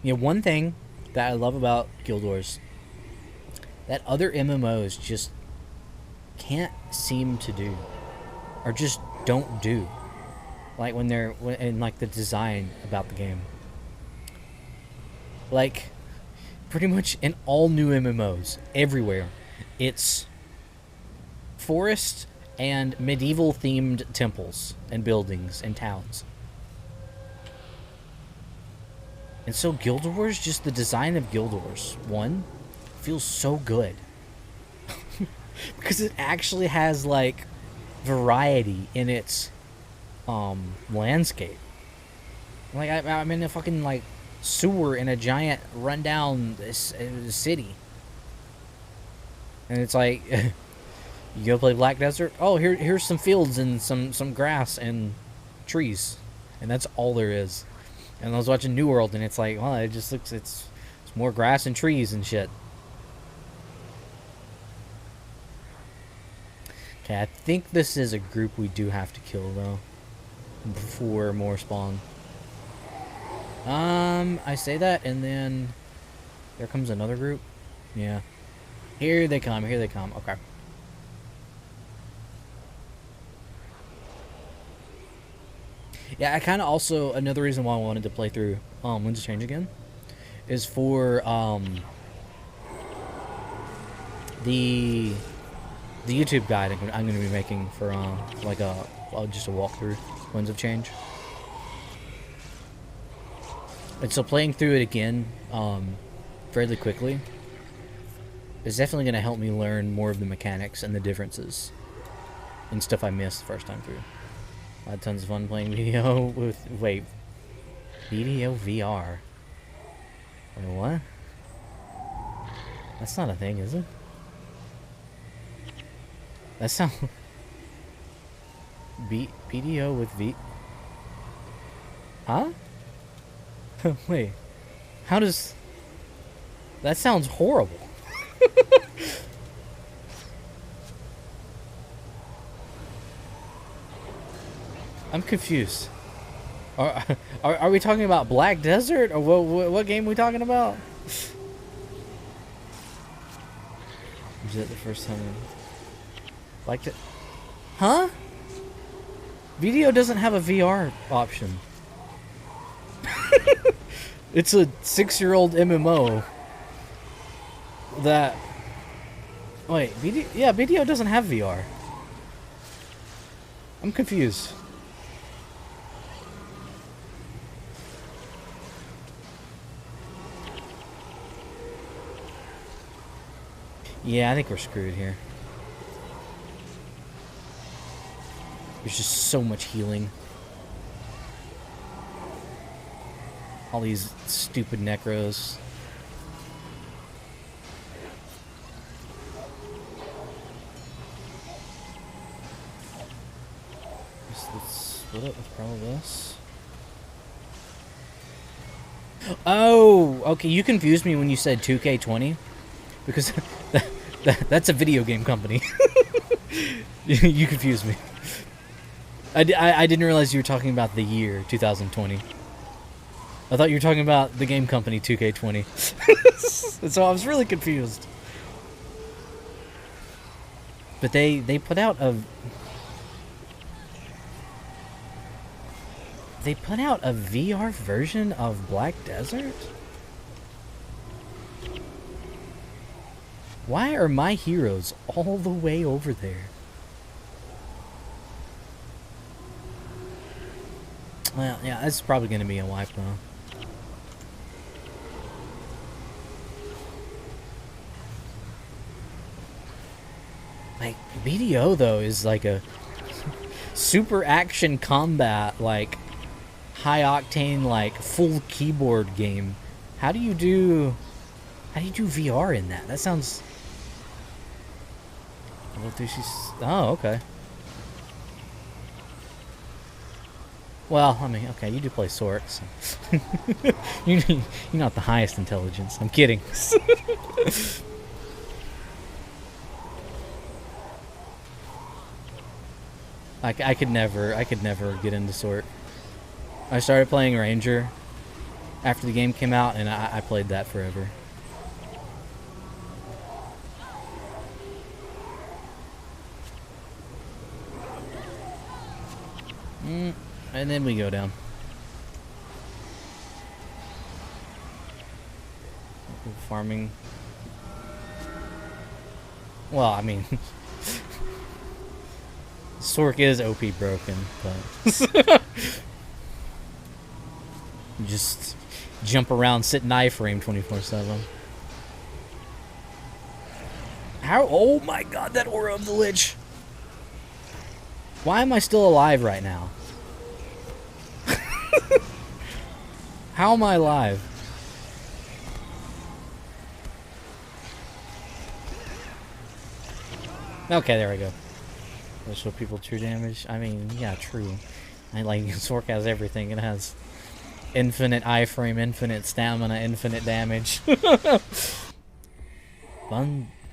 know, one thing that I love about Guild Wars that other MMOs just can't seem to do, or just don't do, like when they're in like the design about the game. Like, pretty much in all new MMOs, everywhere, it's forest and medieval themed temples and buildings and towns. And so Guild Wars, just the design of Guild Wars 1 feels so good. Because it actually has like variety in its landscape. Like I'm in a fucking like sewer in a giant rundown city, and it's like you go play Black Desert. Oh, here's some fields and some grass and trees, and that's all there is. And I was watching New World, and it's like, well, it just looks it's more grass and trees and shit. Okay, I think this is a group we do have to kill, though, before more spawn. I say that, and then there comes another group. Yeah. Here they come, here they come. Okay. Yeah, I kind of also, another reason why I wanted to play through Winds of Change again is for the YouTube guide I'm going to be making for like just a walkthrough Winds of Change. And so playing through it again fairly quickly is definitely going to help me learn more of the mechanics and the differences and stuff I missed the first time through. I had tons of fun playing video with... Wait. Video VR? Wait, what? That's not a thing, is it? That sound BDO with V. Huh? Wait. How does that sounds horrible. I'm confused. Are we talking about Black Desert or what game are we talking about? Is it the first time I liked it? Huh? Video doesn't have a VR option. It's a 6-year-old MMO that... Wait, BDO doesn't have VR. I'm confused. Yeah, I think we're screwed here. There's just so much healing. All these stupid necros. Let's split it with probably this. Oh, okay. You confused me when you said 2K20 because that's a video game company. You confused me. I didn't realize you were talking about the year 2020. I thought you were talking about the game company 2K20. So I was really confused. But they put out a VR version of Black Desert? Why are my heroes all the way over there? Well, yeah, that's probably going to be a wipe though. Like, BDO though is like a super action combat, like high octane, like full keyboard game. How do you do VR in that? That sounds... Oh, okay. Well, I mean, okay, you do play Sork, so you're not the highest intelligence. I'm kidding. I could never get into Sork. I started playing Ranger after the game came out, and I played that forever. And then we go down. Farming. Well, I mean, Sork is OP broken, but you just jump around, sit in iframe 24/7. How? Oh my God, that aura of the Lich! Why am I still alive right now? How am I alive? Okay, there we go. Let's show people true damage. I mean, yeah, true. Like, Sork has everything. It has infinite iframe, infinite stamina, infinite damage.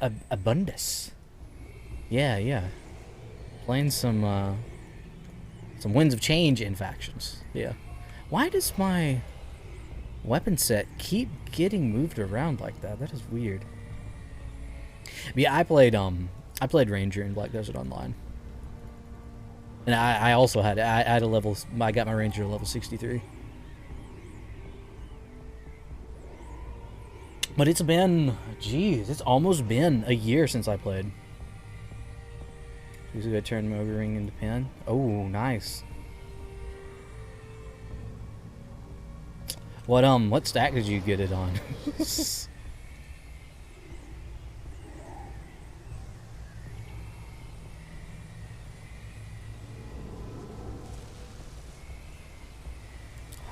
Abundus. Yeah. Playing some Winds of Change in factions. Yeah. Why does my weapon set keep getting moved around like that? That is weird. But yeah, I played Ranger in Black Desert Online. And I also had I got my Ranger to level 63. But it's been, geez, it's almost been a year since I played. He's gonna turn Moga Ring into pen. Oh, nice. What stack did you get it on?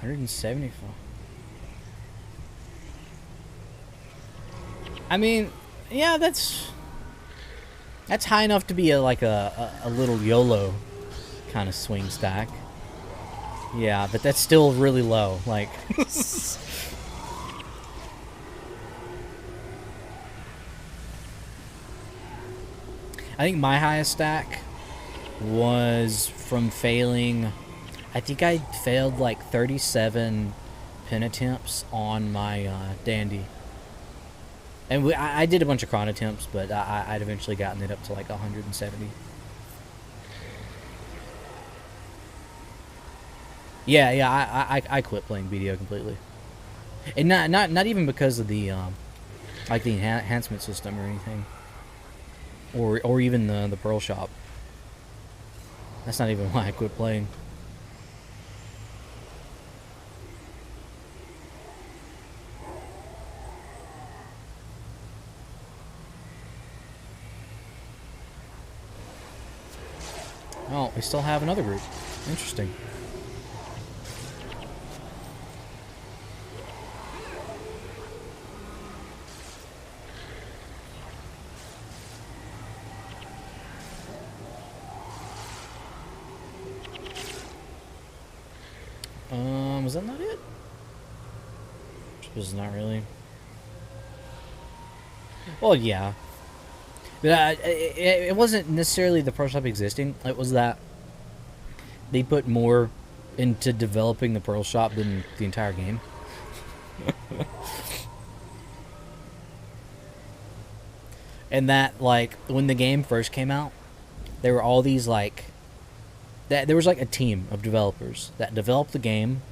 $174. I mean, yeah, that's That's high enough to be like a little YOLO kind of swing stack. Yeah, but that's still really low. Like, I think my highest stack was from failing. I think I failed like 37 pin attempts on my dandy. And I did a bunch of cron attempts, but I'd eventually gotten it up to like 170. Yeah, I quit playing BDO completely, and not even because of the like the enhancement system or anything, or even the Pearl Shop. That's not even why I quit playing. Oh, we still have another group. Interesting. Was that not it? I suppose not really. Well, yeah. But it wasn't necessarily the Pro Shop existing. It was that they put more into developing the Pearl Shop than the entire game. And that, like, when the game first came out, there were all these, like... there was, like, a team of developers that developed the game.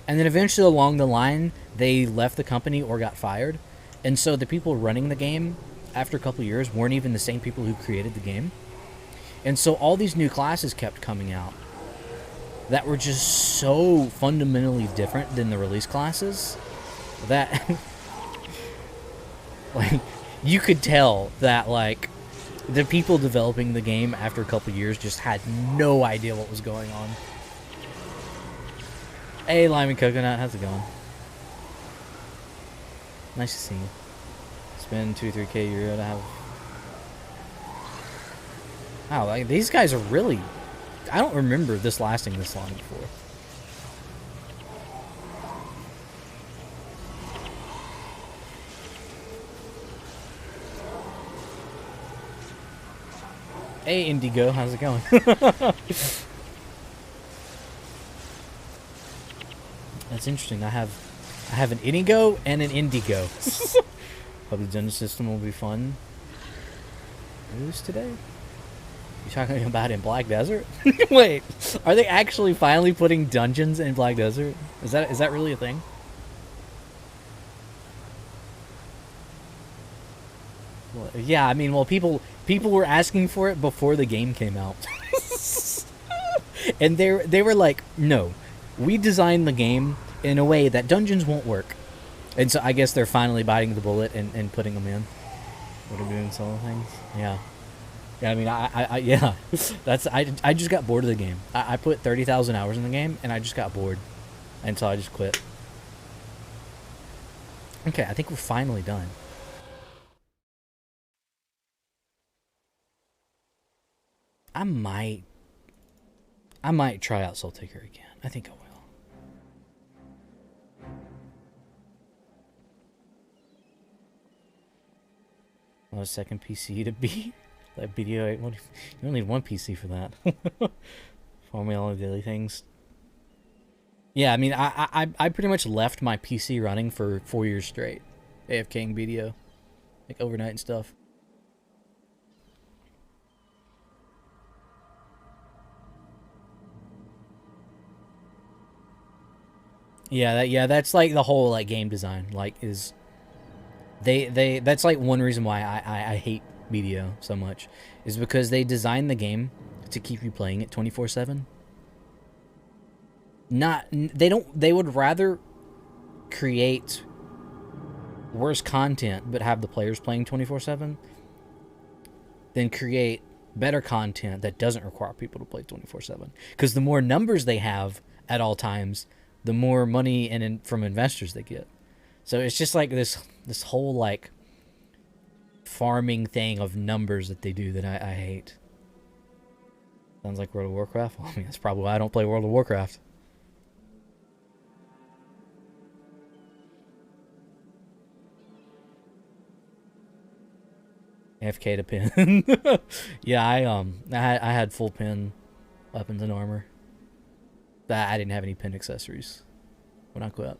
And then eventually along the line, they left the company or got fired. And so the people running the game, after a couple of years, weren't even the same people who created the game. And so all these new classes kept coming out that were just so fundamentally different than the release classes that like you could tell that like the people developing the game after a couple years just had no idea what was going on. Hey, Lime and Coconut, how's it going? Nice to see you. Spend 2-3K euro to have. Wow, like, these guys are really... I don't remember this lasting this long before. Hey, Indigo, how's it going? That's interesting. I have an Indigo and an Indigo. Hope the dungeon system will be fun. Who's today? You talking about in Black Desert? Wait, are they actually finally putting dungeons in Black Desert? Is that really a thing? Well, yeah, I mean, well, people were asking for it before the game came out, and they were like, no, we designed the game in a way that dungeons won't work, and so I guess they're finally biting the bullet and putting them in. What are we doing solo things? Yeah. Yeah, I mean, I yeah, I just got bored of the game. I put 30,000 hours in the game, and I just got bored, and so I just quit. Okay, I think we're finally done. I might try out Soul Taker again. I think I will. Well, a second PC to beat. That video, you don't need one PC for that. For me, all the daily things. Yeah, I mean, I pretty much left my PC running for 4 years straight. AFKing BDO. Like overnight and stuff. Yeah, that's like the whole like game design. Like is that's like one reason why I hate BDO so much, is because they designed the game to keep you playing it 24/7. They would rather create worse content but have the players playing 24/7 than create better content that doesn't require people to play 24/7. Because the more numbers they have at all times, the more money from investors they get. So it's just like this whole like farming thing of numbers that they do that I hate. Sounds like World of Warcraft. Well, I mean, that's probably why I don't play World of Warcraft. FK to pin. Yeah, I had full pin weapons and armor. That I didn't have any pin accessories when I quit.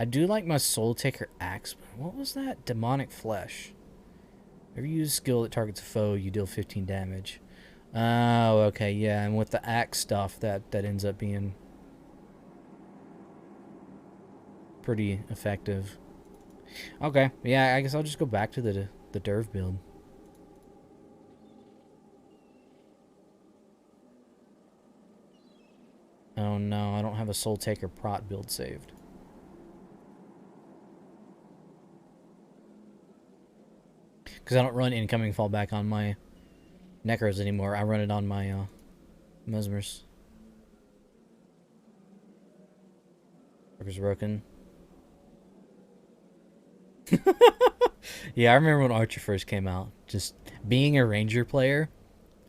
I do like my Soul Taker axe. What was that? Demonic Flesh. If you use a skill that targets a foe, you deal 15 damage. Oh, okay, yeah, and with the axe stuff, that ends up being pretty effective. Okay, yeah, I guess I'll just go back to the Derv build. Oh no, I don't have a Soul Taker prot build saved. Because I don't run incoming fallback on my Necros anymore. I run it on my Mesmers. Worker's broken. Yeah, I remember when Archer first came out. Just being a Ranger player,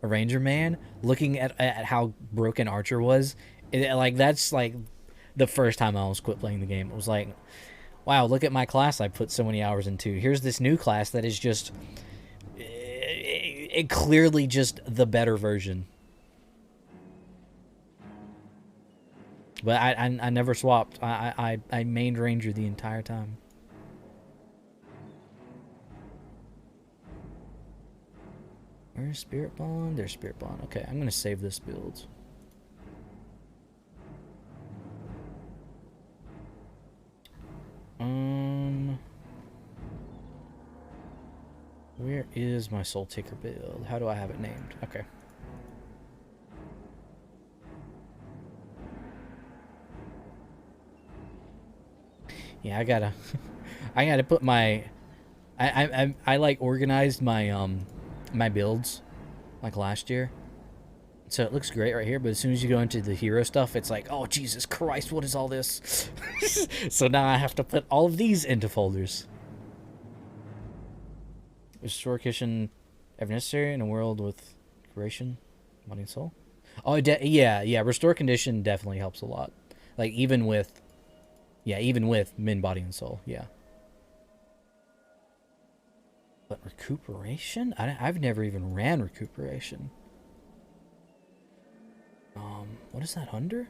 a Ranger man, looking at how broken Archer was, that's like the first time I almost quit playing the game. It was like, wow, look at my class I put so many hours into. Here's this new class that is just it clearly just the better version. But I never swapped. I mained Ranger the entire time. Where's Spirit Bond? There's Spirit Bond. Okay, I'm gonna save this build. Where is my Soul Taker build? How do I have it named? Okay. Yeah, I gotta put my, I like organized my my builds like last year, so it looks great right here. But as soon as you go into the hero stuff, it's like, oh Jesus Christ, what is all this? So now I have to put all of these into folders. Restore Kitchen ever necessary in a world with creation, body and soul? Oh, yeah. Restore Condition definitely helps a lot. Like even with min, body, and soul. Yeah. But recuperation? I've never even ran recuperation. What is that under?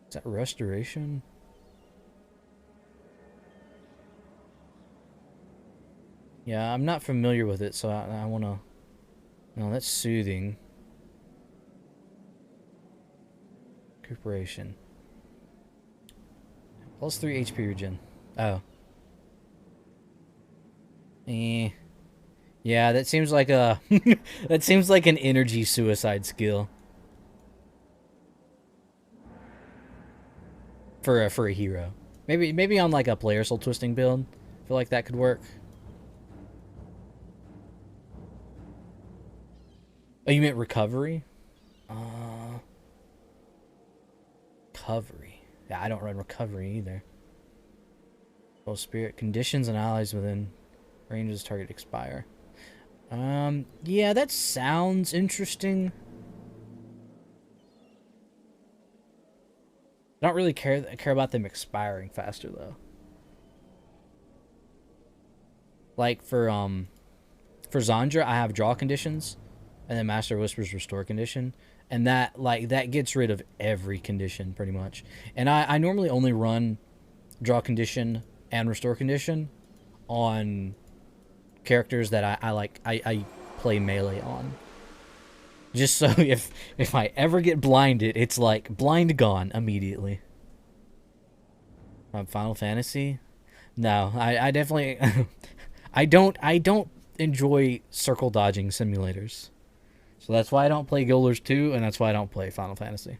Is that restoration? Yeah, I'm not familiar with it, so I want to... No, that's soothing. Recuperation. Plus 3 HP regen. Oh. Yeah, that seems like a... that seems like an energy suicide skill. For a hero. Maybe on like a player soul twisting build. I feel like that could work. Oh, you meant recovery? Recovery. Yeah, I don't run recovery either. Well, spirit conditions and allies within ranges target expire. Yeah, that sounds interesting. I don't really care about them expiring faster though. Like for Zandra, I have draw conditions, and then Master Whispers restore condition, and that gets rid of every condition pretty much. And I normally only run draw condition and restore condition on characters that I play melee on. Just so if I ever get blinded, it's like blind gone immediately. Final Fantasy? No, I definitely I don't enjoy circle dodging simulators. So that's why I don't play Guild Wars 2, and that's why I don't play Final Fantasy.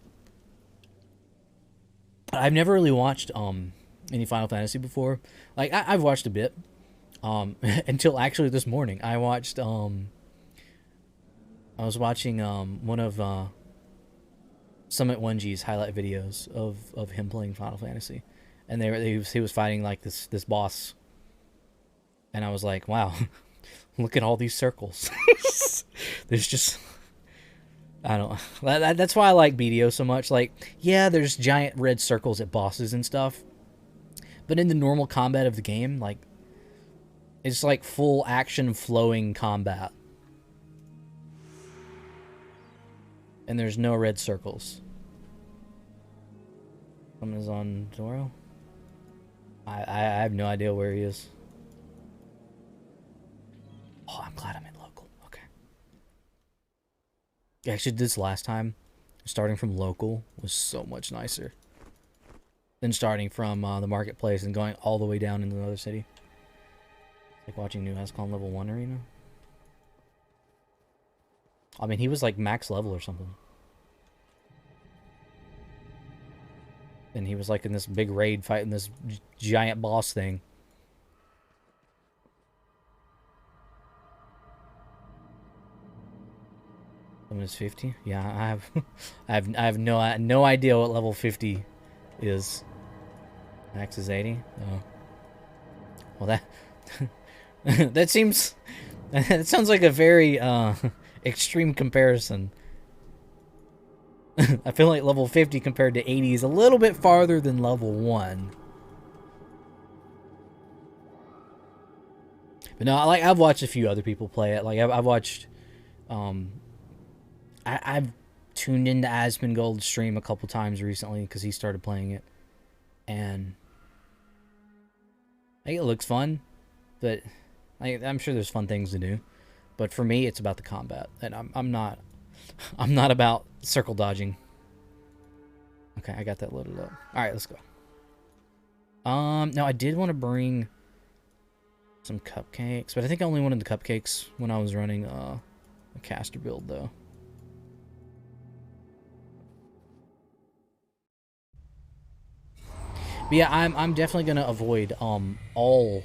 I've never really watched any Final Fantasy before. Like I've watched a bit. Until actually this morning, I watched I was watching one of Summit 1G's highlight videos of him playing Final Fantasy, and he was fighting like this boss, and I was like, wow, look at all these circles. There's just, I don't. That's why I like BDO so much. Like, yeah, there's giant red circles at bosses and stuff, but in the normal combat of the game, like, it's like full action flowing combat. And there's no red circles. Someone is on Zoro. I have no idea where he is. Oh, I'm glad I'm in local. Okay. Yeah, actually, this last time, starting from local was so much nicer than starting from the marketplace and going all the way down into another city. Like watching New Ascalon level 1 arena. I mean, he was like max level or something. And he was like in this big raid fighting this giant boss thing. Someone is 50? Yeah, I have no idea what level 50 is. Max is 80? Oh. Well, that seems... That sounds like a very extreme comparison. I feel like level 50 compared to 80 is a little bit farther than level 1. But no, like, I've watched a few other people play it. Like, I've watched... I've tuned into Asmongold's stream a couple times recently because he started playing it. And... I think it looks fun, but... I'm sure there's fun things to do, but for me, it's about the combat, and I'm not about circle dodging. Okay, I got that loaded up. All right, let's go. No, I did want to bring some cupcakes, but I think I only wanted the cupcakes when I was running a caster build, though. But yeah, I'm definitely gonna avoid all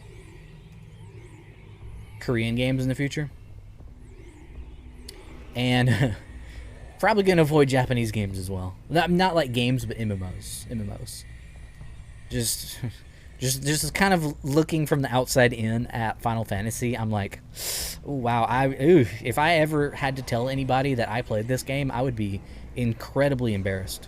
Korean games in the future, and probably gonna avoid Japanese games as well. Not like games, but MMOs. Just kind of looking from the outside in at Final Fantasy. I'm like, oh, wow. If I ever had to tell anybody that I played this game, I would be incredibly embarrassed.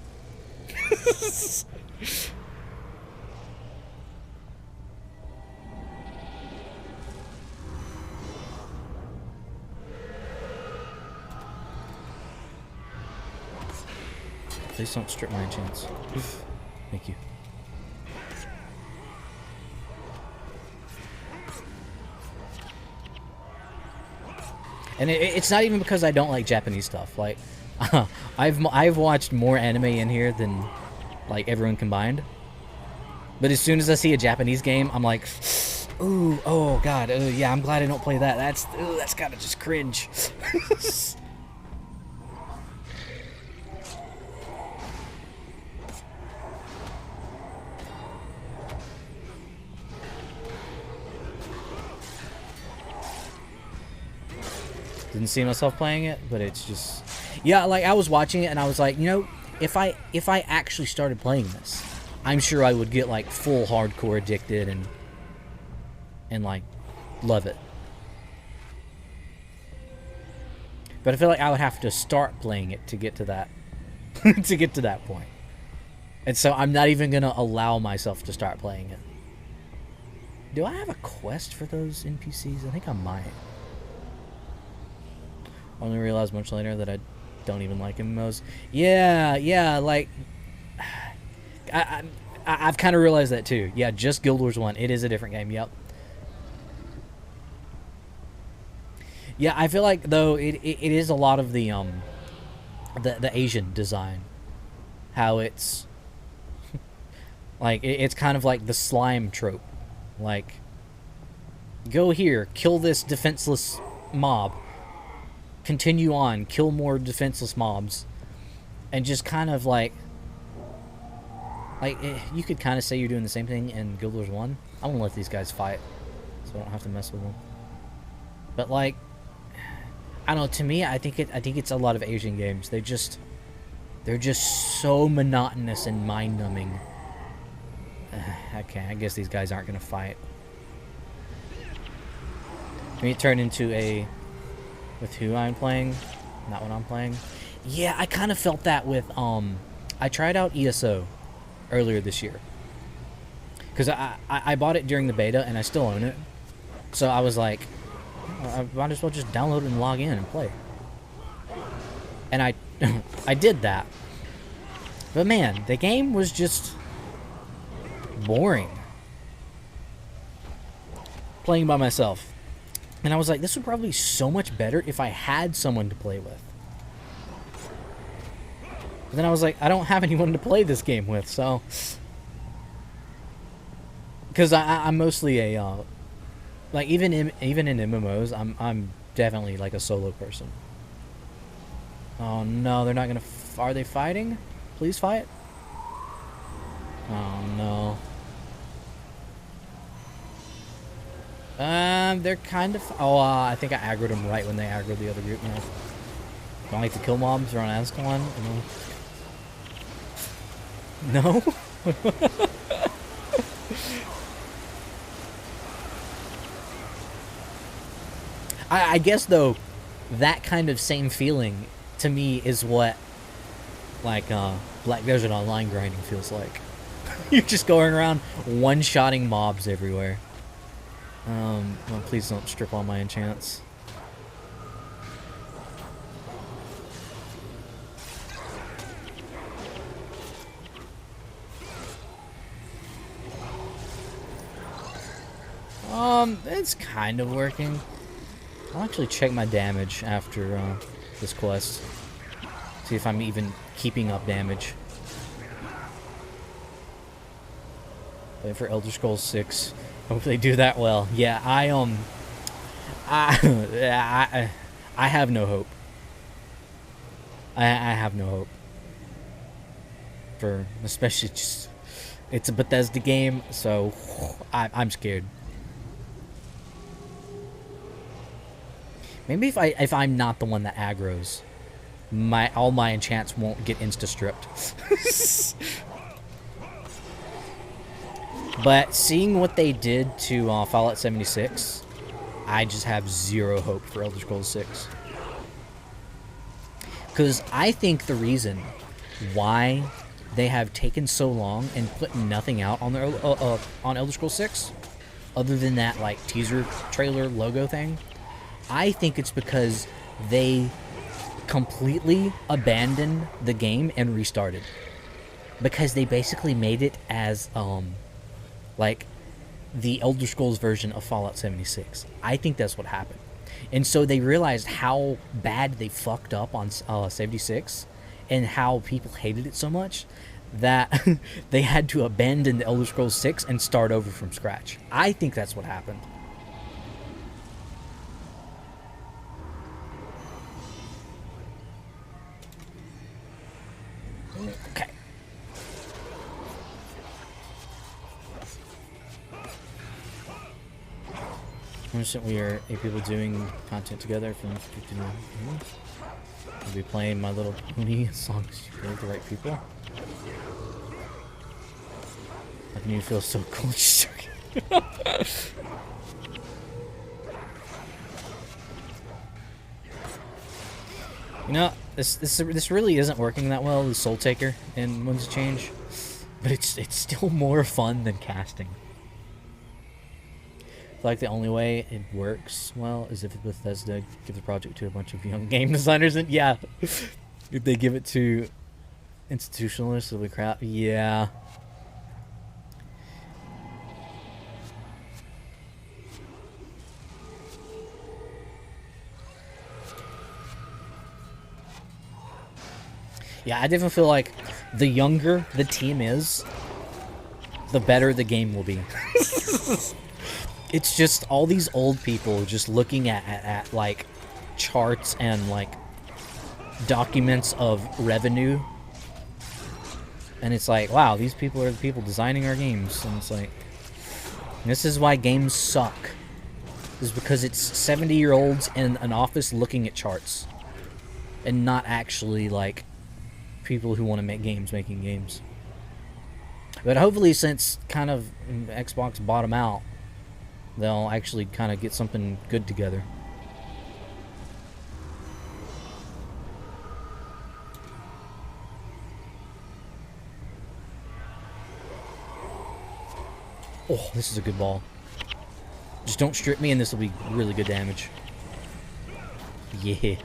Please don't strip my enchants. Thank you. And it's not even because I don't like Japanese stuff. Like, I've watched more anime in here than like everyone combined. But as soon as I see a Japanese game, I'm like, ooh, oh god, yeah, I'm glad I don't play that. That's gotta just cringe. Didn't see myself playing it, but it's just... Yeah, like, I was watching it, and I was like, you know, if I actually started playing this, I'm sure I would get, like, full hardcore addicted and like, love it. But I feel like I would have to start playing it to get to that, to get to that point. And so I'm not even going to allow myself to start playing it. Do I have a quest for those NPCs? I think I might. Only realized much later that I don't even like MMOs. Yeah, like... I've kind of realized that too. Yeah, just Guild Wars 1. It is a different game, yep. Yeah, I feel like, though, it is a lot of the Asian design. How it's... like, it's kind of like the slime trope. Like, go here, kill this defenseless mob. Continue on, kill more defenseless mobs, and just kind of like you could kind of say you're doing the same thing in Guild Wars 1. I'm gonna let these guys fight. so I don't have to mess with them. But like, I don't know. To me, I think it's a lot of Asian games. They're just so monotonous and mind-numbing. Okay, I guess these guys aren't gonna fight. To me, it turned into a with who I'm playing, not what I'm playing. Yeah, I kind of felt that with I tried out ESO earlier this year because I bought it during the beta and I still own it. So I was like, I might as well just download it and log in and play. And I I did that. But man, the game was just boring. Playing by myself. And I was like, this would probably be so much better if I had someone to play with. But then I was like, I don't have anyone to play this game with, so... Because I'm mostly a... like, even in MMOs, I'm definitely, like, a solo person. Oh, no, they're not gonna... Are they fighting? Please fight? Oh, no. They're kind of... Oh, I think I aggroed them right when they aggroed the other group now. Don't like to kill mobs or on Ascalon? No? I guess, though, that kind of same feeling, to me, is what, like, Black Desert Online grinding feels like. You're just going around one-shotting mobs everywhere. Well, please don't strip all my enchants. It's kind of working. I'll actually check my damage after this quest. See if I'm even keeping up damage. Wait for Elder Scrolls 6. Hope they do that well. Yeah, I have no hope. I have no hope. For especially just, it's a Bethesda game, so I'm scared. Maybe if I'm not the one that aggroes, all my enchants won't get insta-stripped. But seeing what they did to Fallout 76, I just have zero hope for Elder Scrolls 6. Because I think the reason why they have taken so long and put nothing out on on Elder Scrolls 6, other than that like teaser trailer logo thing, I think it's because they completely abandoned the game and restarted. Because they basically made it as, like, the Elder Scrolls version of Fallout 76. I think that's what happened. And so they realized how bad they fucked up on 76 and how people hated it so much that they had to abandon the Elder Scrolls 6 and start over from scratch. I think that's what happened. Okay. We are 8 people doing content together from 50 to I'll be playing my little pony as long as you play with the right people. Making you feel so cool. You know, this really isn't working that well, the Soul Taker in Winds of Change, but it's still more fun than casting. I feel like the only way it works well is if Bethesda gives the project to a bunch of young game designers, and yeah, if they give it to institutionalists, it'll be crap. Yeah. Yeah, I definitely feel like the younger the team is, the better the game will be. It's just all these old people just looking at like charts and like documents of revenue, and it's like, wow, these people are the people designing our games, and it's like, this is why games suck. is because it's 70-year-olds in an office looking at charts. And not actually, like, people who want to make games making games. But hopefully, since kind of Xbox bottom out, they'll actually kind of get something good together. Oh, this is a good ball. Just don't strip me and this will be really good damage. Yeah.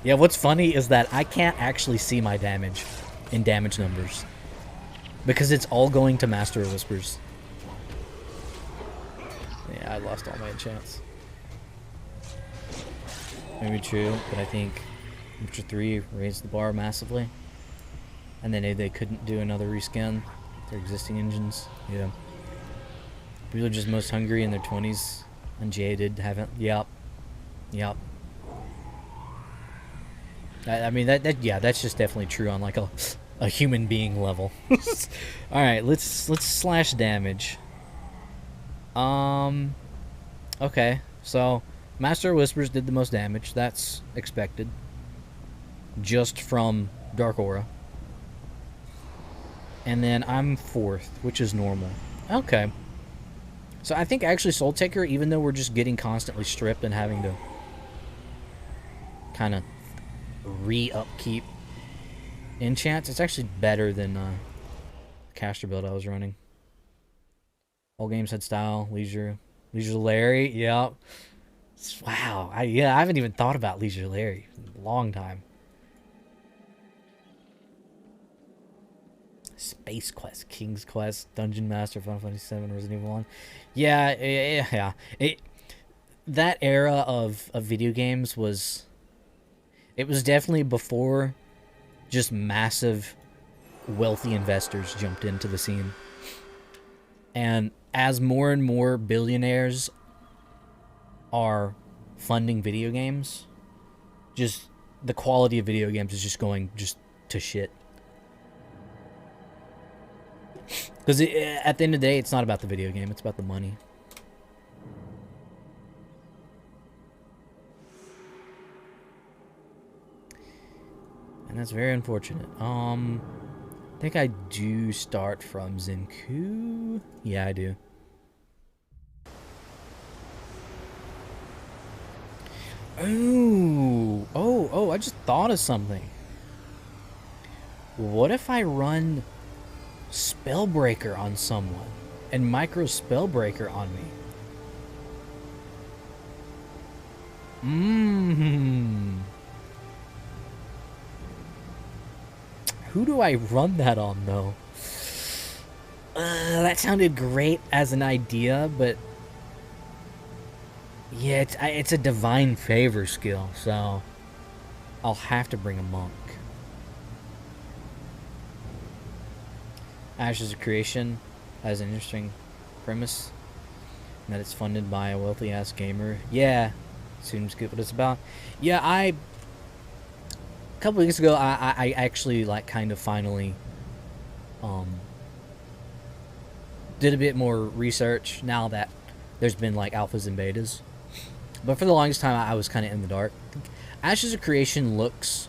Yeah, what's funny is that I can't actually see my damage in damage numbers. Because it's all going to Master of Whispers. Yeah, I lost all my enchants. Maybe true, but I think Witcher 3 raised the bar massively. And then they couldn't do another reskin. Their existing engines. Yeah. People are just most hungry in their 20s. And jaded, haven't. Yep. Yep. I mean, yeah, that's just definitely true on like a human being level. Alright, let's slash damage. Okay, so Master of Whispers did the most damage. That's expected. Just from Dark Aura. And then I'm 4th, which is normal. Okay. So I think actually Soul Taker, even though we're just getting constantly stripped and having to kind of re-upkeep enchants, it's actually better than the caster build I was running. All games had style, Leisure Larry, yep. Wow, I haven't even thought about Leisure Larry in a long time. Space Quest, King's Quest, Dungeon Master, Final Fantasy VII, Resident Evil 1. Yeah. That era of video games was... It was definitely before just massive, wealthy investors jumped into the scene. And as more and more billionaires are funding video games, just the quality of video games is just going just to shit. Because at the end of the day, it's not about the video game, it's about the money. And that's very unfortunate. I think I do start from Zenku. Yeah, I do. Oh, I just thought of something. What if I run Spellbreaker on someone and micro Spellbreaker on me? Who do I run that on, though? That sounded great as an idea, but... Yeah, it's a Divine Favor skill, so... I'll have to bring a monk. Ashes of Creation has an interesting premise. That it's funded by a wealthy-ass gamer. Yeah, seems good what it's about. Yeah, a couple weeks ago, I actually, like, kind of finally, did a bit more research now that there's been, like, alphas and betas. But for the longest time, I was kind of in the dark. Ashes of Creation looks,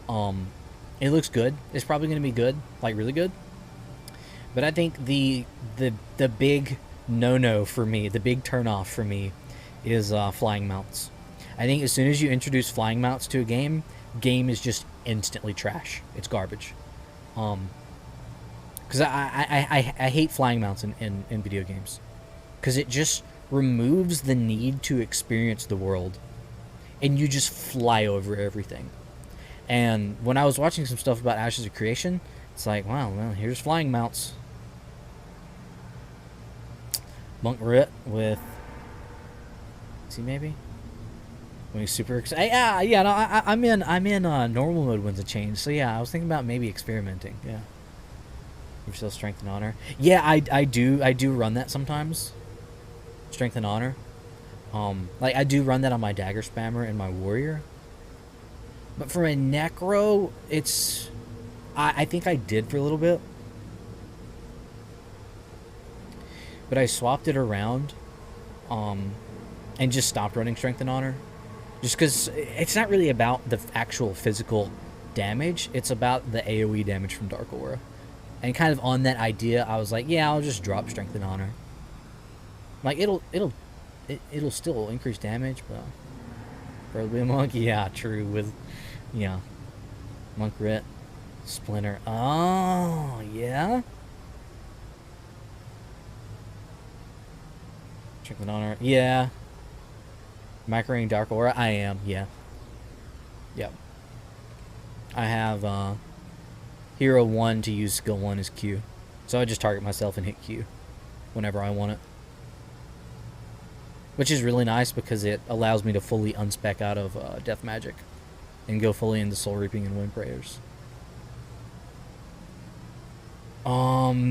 it looks good. It's probably going to be good, like, really good. But I think the big no-no for me, the big turn-off for me, is flying mounts. I think as soon as you introduce flying mounts to a game is just instantly trash. It's garbage. Because I hate flying mounts in video games. Because it just removes the need to experience the world. And you just fly over everything. And when I was watching some stuff about Ashes of Creation, it's like, wow, well, here's flying mounts. Monk Rit with... See, maybe? When he's super excited. Yeah, no, I'm in normal mode when it's a change. So yeah, I was thinking about maybe experimenting. Yeah. You're still Strength and Honor. Yeah, I do run that sometimes. Strength and Honor. Like, I do run that on my Dagger Spammer and my Warrior. But for a Necro, it's... I think I did for a little bit. but I swapped it around, and just stopped running Strength and Honor, just because it's not really about the actual physical damage. It's about the AoE damage from Dark Aura, and kind of on that idea, I was like, yeah, I'll just drop Strength and Honor. Like it'll still increase damage, but probably a monk. Yeah, true. With yeah, monk writ, splinter. Oh yeah. Strength and Honor. Yeah. Microing Dark Aura. I am. Yeah. Yep. I have Hero 1 to use skill 1 as Q. So I just target myself and hit Q whenever I want it. Which is really nice because it allows me to fully unspec out of Death Magic and go fully into Soul Reaping and Wind Prayers. But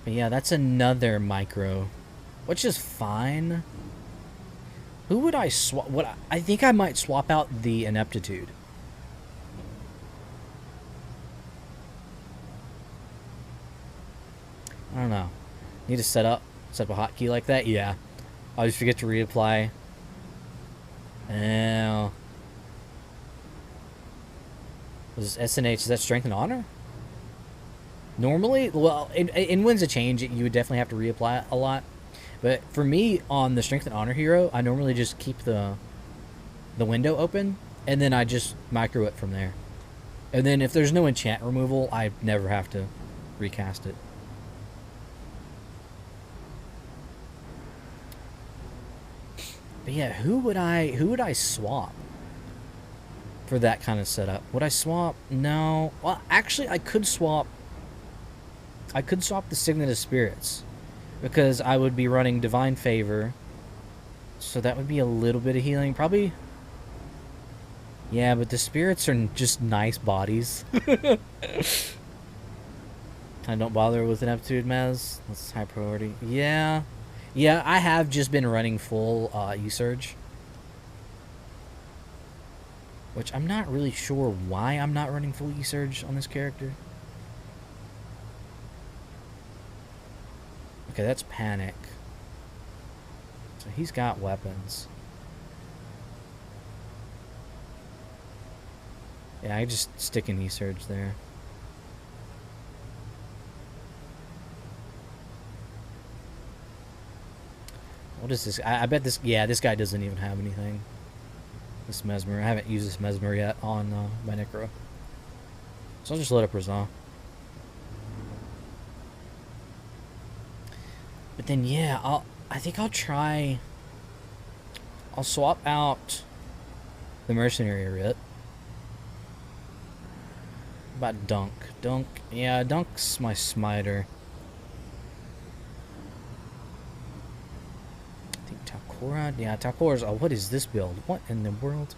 yeah, that's another micro, which is fine. Who would I swap? I think I might swap out the Ineptitude. I don't know. Need to set up a hotkey like that? Yeah. I always forget to reapply. Oh. Was this SNH? Is that Strength and Honor? Normally, well, in Winds of Change, you would definitely have to reapply a lot. But for me, on the Strength and Honor hero, I normally just keep the window open, and then I just micro it from there. And then if there's no enchant removal, I never have to recast it. But yeah, who would I swap for that kind of setup? Would I swap? No. Well, actually, I could swap the Signet of Spirits, because I would be running Divine Favor, so that would be a little bit of healing. Probably. Yeah, but the spirits are just nice bodies. I don't bother with an Ineptitude Mez. That's high priority. Yeah. Yeah, I have just been running full E-Surge. Which I'm not really sure why I'm not running full E-Surge on this character. Okay, that's Panic. So he's got weapons. Yeah, I just stick an E-Surge there. What is this? I bet this... Yeah, this guy doesn't even have anything. This Mesmer. I haven't used this Mesmer yet on my Necro. So I'll just let it Razan. But then, yeah, I think I'll try... I'll swap out the Mercenary Writ. What about Dunk? Dunk... Yeah, Dunk's my smiter. I think Takora... Yeah, Takora's... Oh, what is this build? What in the world?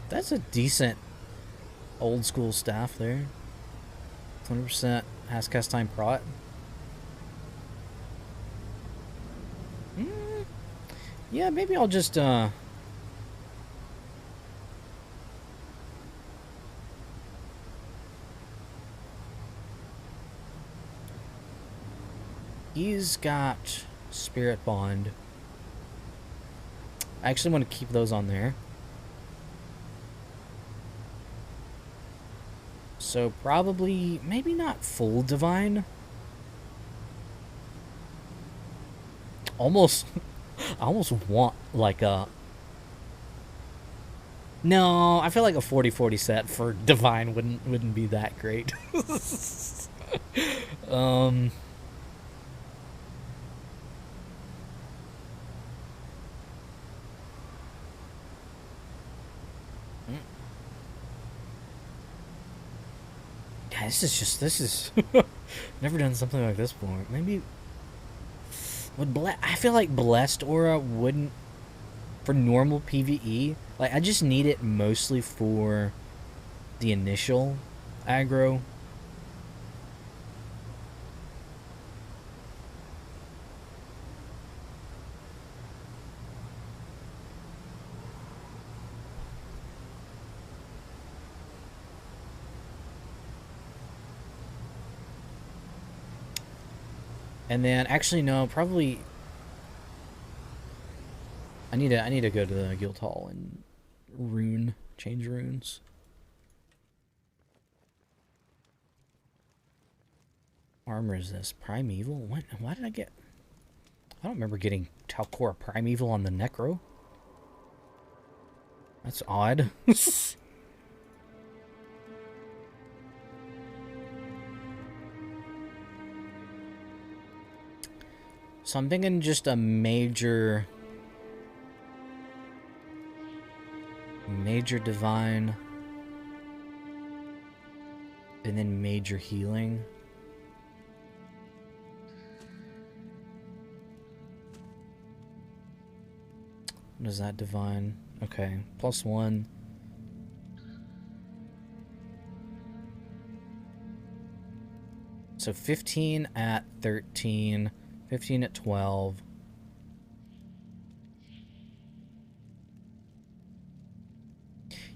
That's a decent old school staff there. 20% has cast time prot. Yeah, maybe I'll just he's got Spirit Bond. I actually want to keep those on there. So probably, maybe not full Divine. Almost, I almost want like a... No, I feel like a 40-40 set for Divine wouldn't be that great. Yeah, this is never done something like this before. Maybe I feel like Blessed Aura wouldn't, for normal PvE. Like, I just need it mostly for the initial aggro. And then, actually, no, probably... I need to go to the guild hall and change runes. Armor is this? Primeval? What? Why did I get... I don't remember getting Talcora Primeval on the Necro. That's odd. So I'm thinking just a major divine and then major healing. What is that divine? Okay, +1. So 15 at 13, 15 at 12.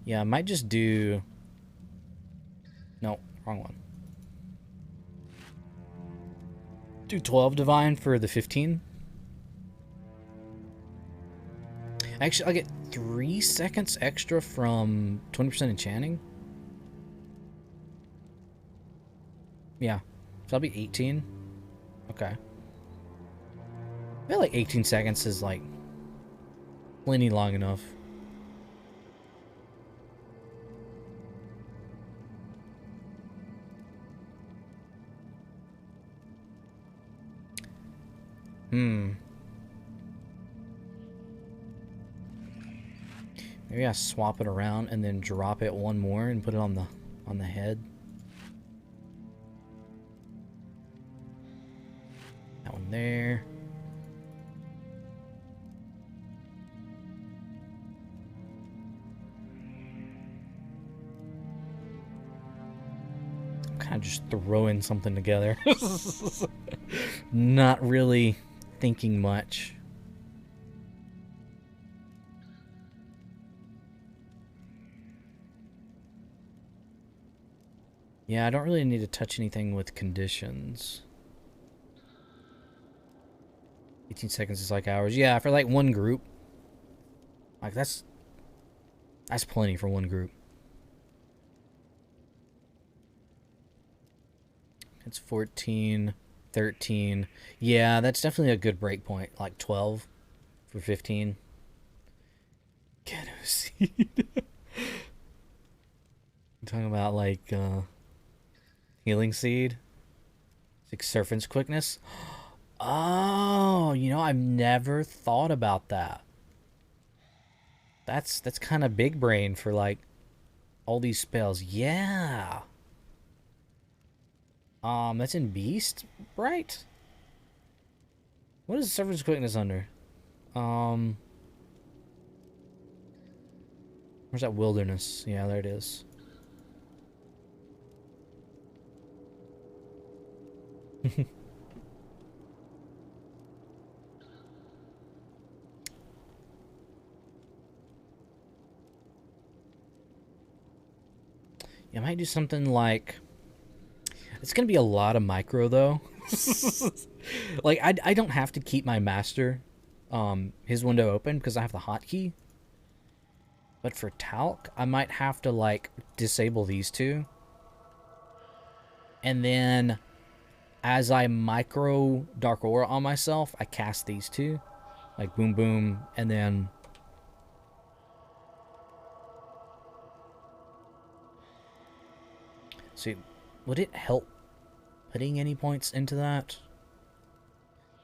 Yeah, I might just do... No, wrong one. Do 12 divine for the 15. Actually, I'll get 3 seconds extra from 20% enchanting. Yeah, so that'll be 18. Okay. I feel like 18 seconds is like plenty long enough. Maybe I swap it around and then drop it one more and put it on the head. That one there. I'm kind of just throwing something together. Not really thinking much. Yeah, I don't really need to touch anything with conditions. 18 seconds is like hours. Yeah, for like one group. Like that's plenty for one group. It's 14, 13. Yeah, that's definitely a good break point. Like 12 for 15. Ghetto seed. I'm talking about like healing seed. It's like serpent's quickness. Oh, you know, I've never thought about that. That's kind of big brain for like all these spells. Yeah. That's in Beast, right? What is serpent's quickness under? Where's that wilderness? Yeah, there it is. Yeah, I might do something like... It's gonna be a lot of micro, though. Like, I don't have to keep my master, his window open, because I have the hotkey. But for Talc, I might have to, like, disable these two. And then, as I micro Dark Aura on myself, I cast these two. Like, boom, boom, and then... See, would it help putting any points into that?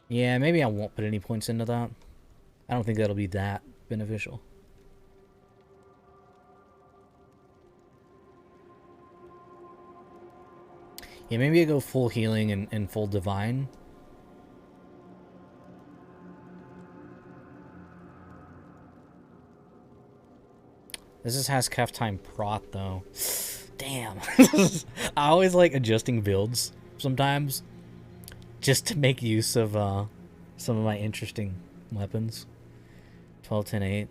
Yeah, maybe I won't put any points into that. I don't think that'll be that beneficial. Yeah, maybe I go full healing and full divine. This just has calf time prot, though. Damn. I always like adjusting builds sometimes, just to make use of some of my interesting weapons. 12, 10, 8.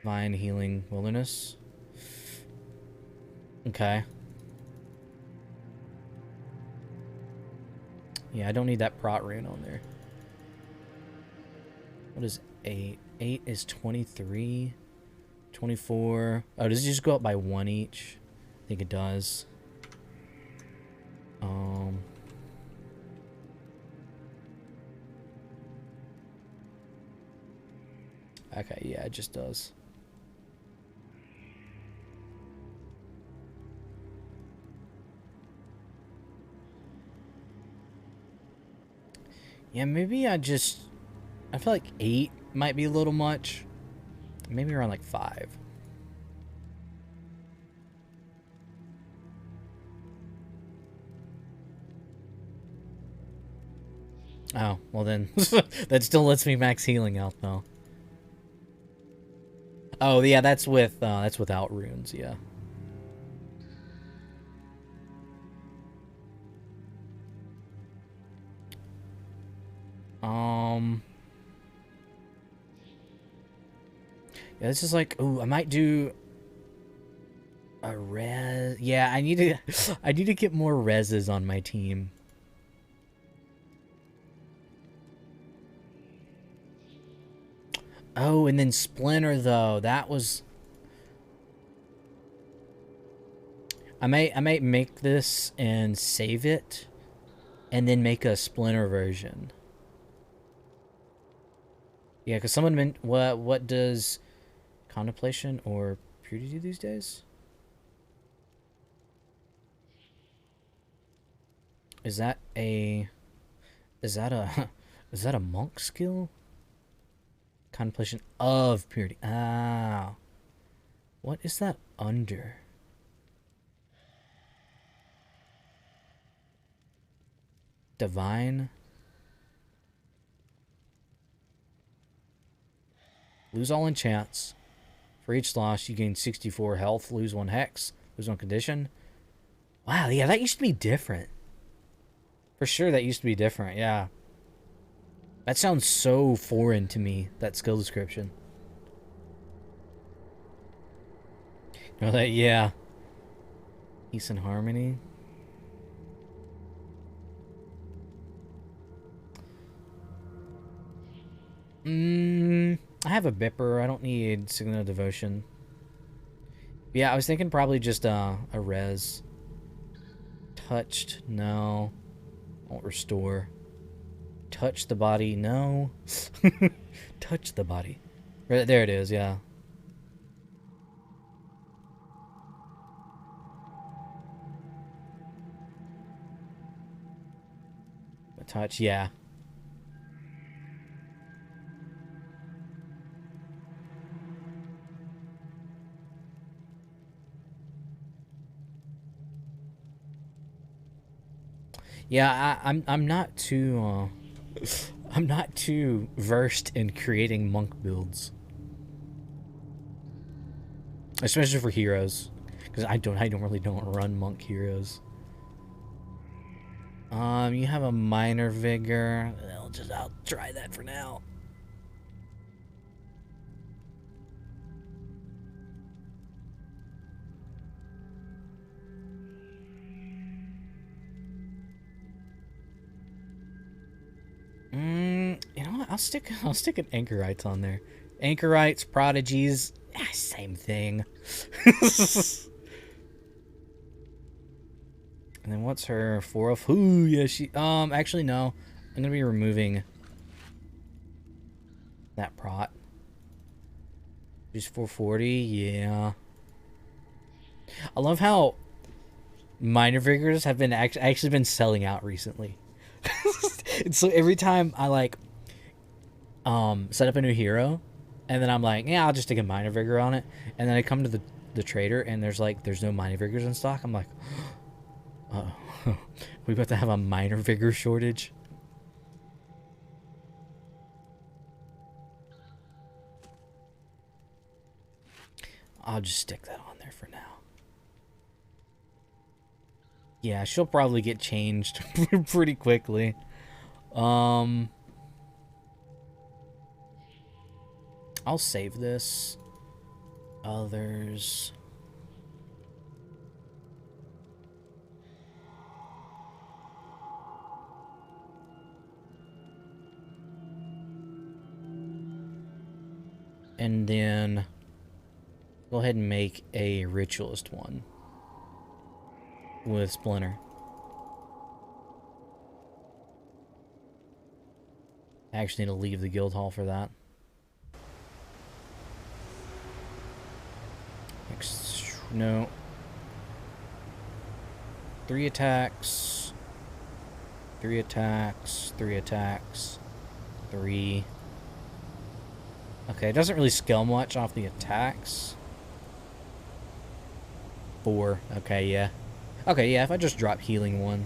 Divine, healing, wilderness. Okay. Yeah, I don't need that prot rune on there. What is 8? 8 is 23. 24. Oh, does it just go up by 1 each? I think it does. Okay, yeah, it just does. Yeah, maybe I feel like 8 might be a little much. Maybe around like 5. Oh, well then, that still lets me max healing out though. Oh yeah, that's without runes, yeah. Yeah, this is like, ooh, I might do a res. Yeah, I need to, I need to get more reses on my team. Oh, and then Splinter though, that was. I might make this and save it, and then make a Splinter version. Yeah, because someone meant what does contemplation or purity do these days? Is that a is that a is that a monk skill? Contemplation of purity. Ah, what is that under? Divine. Lose all enchants. For each loss, you gain 64 health. Lose 1 hex. Lose 1 condition. Wow, yeah, that used to be different. For sure, that used to be different. Yeah. That sounds so foreign to me, that skill description. You know that? Yeah. Peace and harmony. I have a Bipper. I don't need Signal of Devotion. Yeah, I was thinking probably just a res. Touched? No. Won't restore. Touch the body? No. Touch the body. Right, there it is, yeah. A touch, yeah. Yeah, I'm not too I'm not too versed in creating monk builds, especially for heroes, because I don't run monk heroes. You have a minor vigor. I'll try that for now. You know what? I'll stick an anchorites on there. Anchorites, prodigies, same thing. And then what's her 4 of? Ooh, yeah, she actually no. I'm gonna be removing that prot. She's 440, yeah. I love how minor vigors have been actually been selling out recently. And so every time I like set up a new hero, and then I'm like, yeah, I'll just take a minor vigor on it, and then I come to the trader and there's no minor vigors in stock. I'm like, oh, we about to have a minor vigor shortage. I'll just stick that on there for now. Yeah, she'll probably get changed pretty quickly. I'll save this. Others. And then go ahead and make a ritualist one with Splinter. I actually need to leave the guild hall for that. No. 3 attacks. 3 attacks. 3 attacks. 3. Okay, it doesn't really scale much off the attacks. 4. Okay, yeah. Okay, yeah, if I just drop healing 1.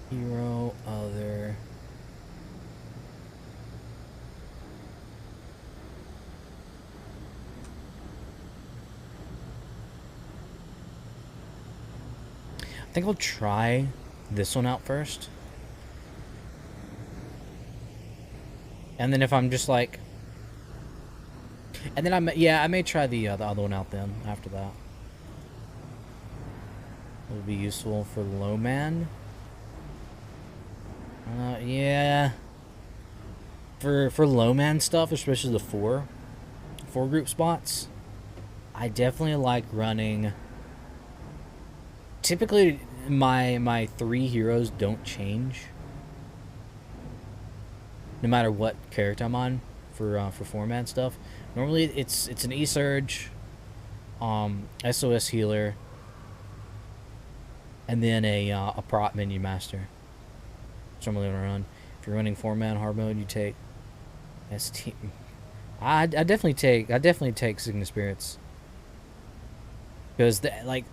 Hero, other. I think I'll try this one out first. And then if I'm just like... And then I may try the other one out then, after that. It would be useful for low man. Yeah. For low man stuff, especially the 4 group spots, I definitely like running... Typically, my 3 heroes don't change. No matter what character I'm on for 4-man stuff. Normally it's an E-Surge, SOS healer, and then a prop menu master. So I'm gonna run. If you're running 4-man hard mode, you take ST. I definitely take Signal Spirits, because like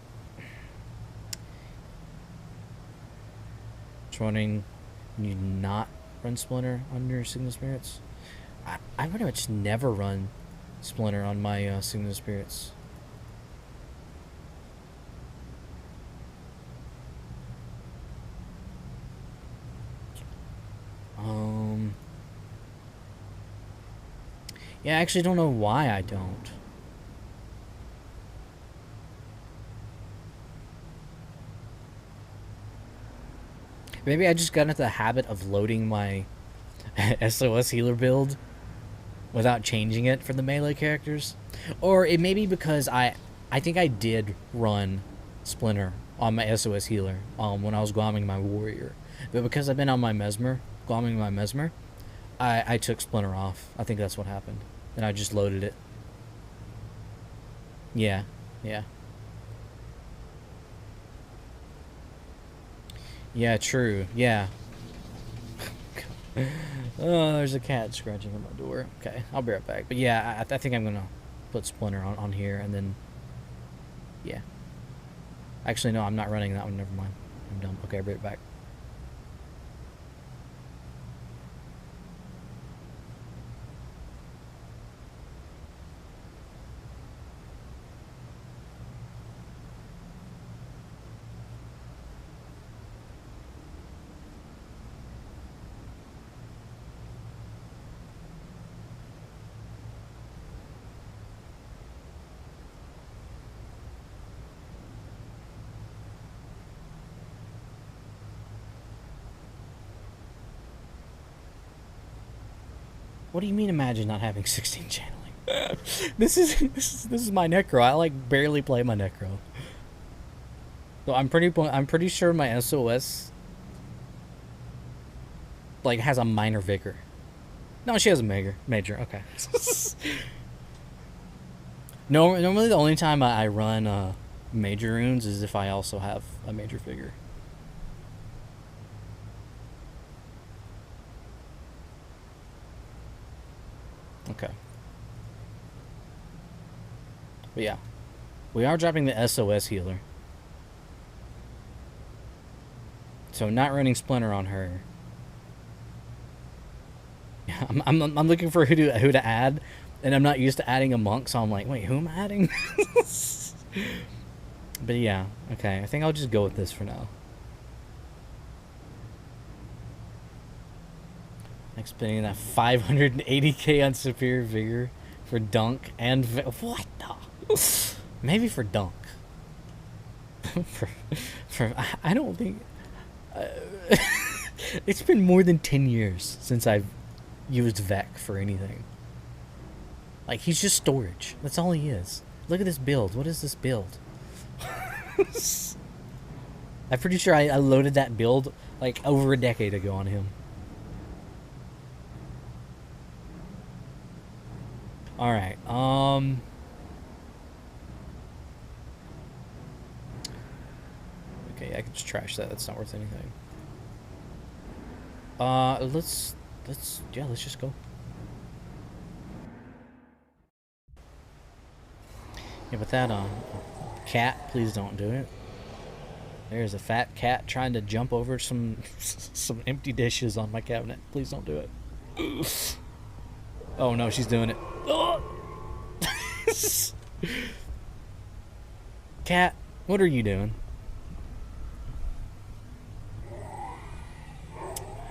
running, you not run Splinter on your Signal Spirits. I pretty much never run Splinter on my Signal Spirits. Yeah, I actually don't know why I don't. Maybe I just got into the habit of loading my SOS healer build without changing it for the melee characters. Or it may be because I think I did run Splinter on my SOS healer when I was glomming my warrior. But because I've been on my Mesmer, glomming my Mesmer, I took Splinter off. I think that's what happened. And I just loaded it. Yeah, yeah. Yeah, true. Yeah. Oh, there's a cat scratching on my door. Okay, I'll be right back. But yeah, I think I'm gonna put Splinter on here, and then... Yeah. Actually, no, I'm not running that one. Never mind. I'm done. Okay, I'll be right back. What do you mean? Imagine not having 16 channeling. This is my Necro. I like barely play my Necro. So I'm pretty sure my SOS like has a minor vigor. No, she has a major. Okay. No, normally the only time I run major runes is if I also have a major vigor. Okay. But yeah, we are dropping the SOS healer. So not running Splinter on her. I'm looking for who to add, and I'm not used to adding a monk, so I'm like, wait, who am I adding? But yeah, okay, I think I'll just go with this for now. Like spending that 580k on Superior Vigor for Dunk and... What the... Maybe for Dunk. for I don't think... It's been more than 10 years since I've used Vec for anything. Like, he's just storage. That's all he is. Look at this build. What is this build? I'm pretty sure I loaded that build like over a decade ago on him. Alright, okay, I can just trash that. That's not worth anything. Let's just go. Yeah, but that, cat, please don't do it. There's a fat cat trying to jump over some empty dishes on my cabinet. Please don't do it. Oh no, she's doing it. Oh! Cat, what are you doing?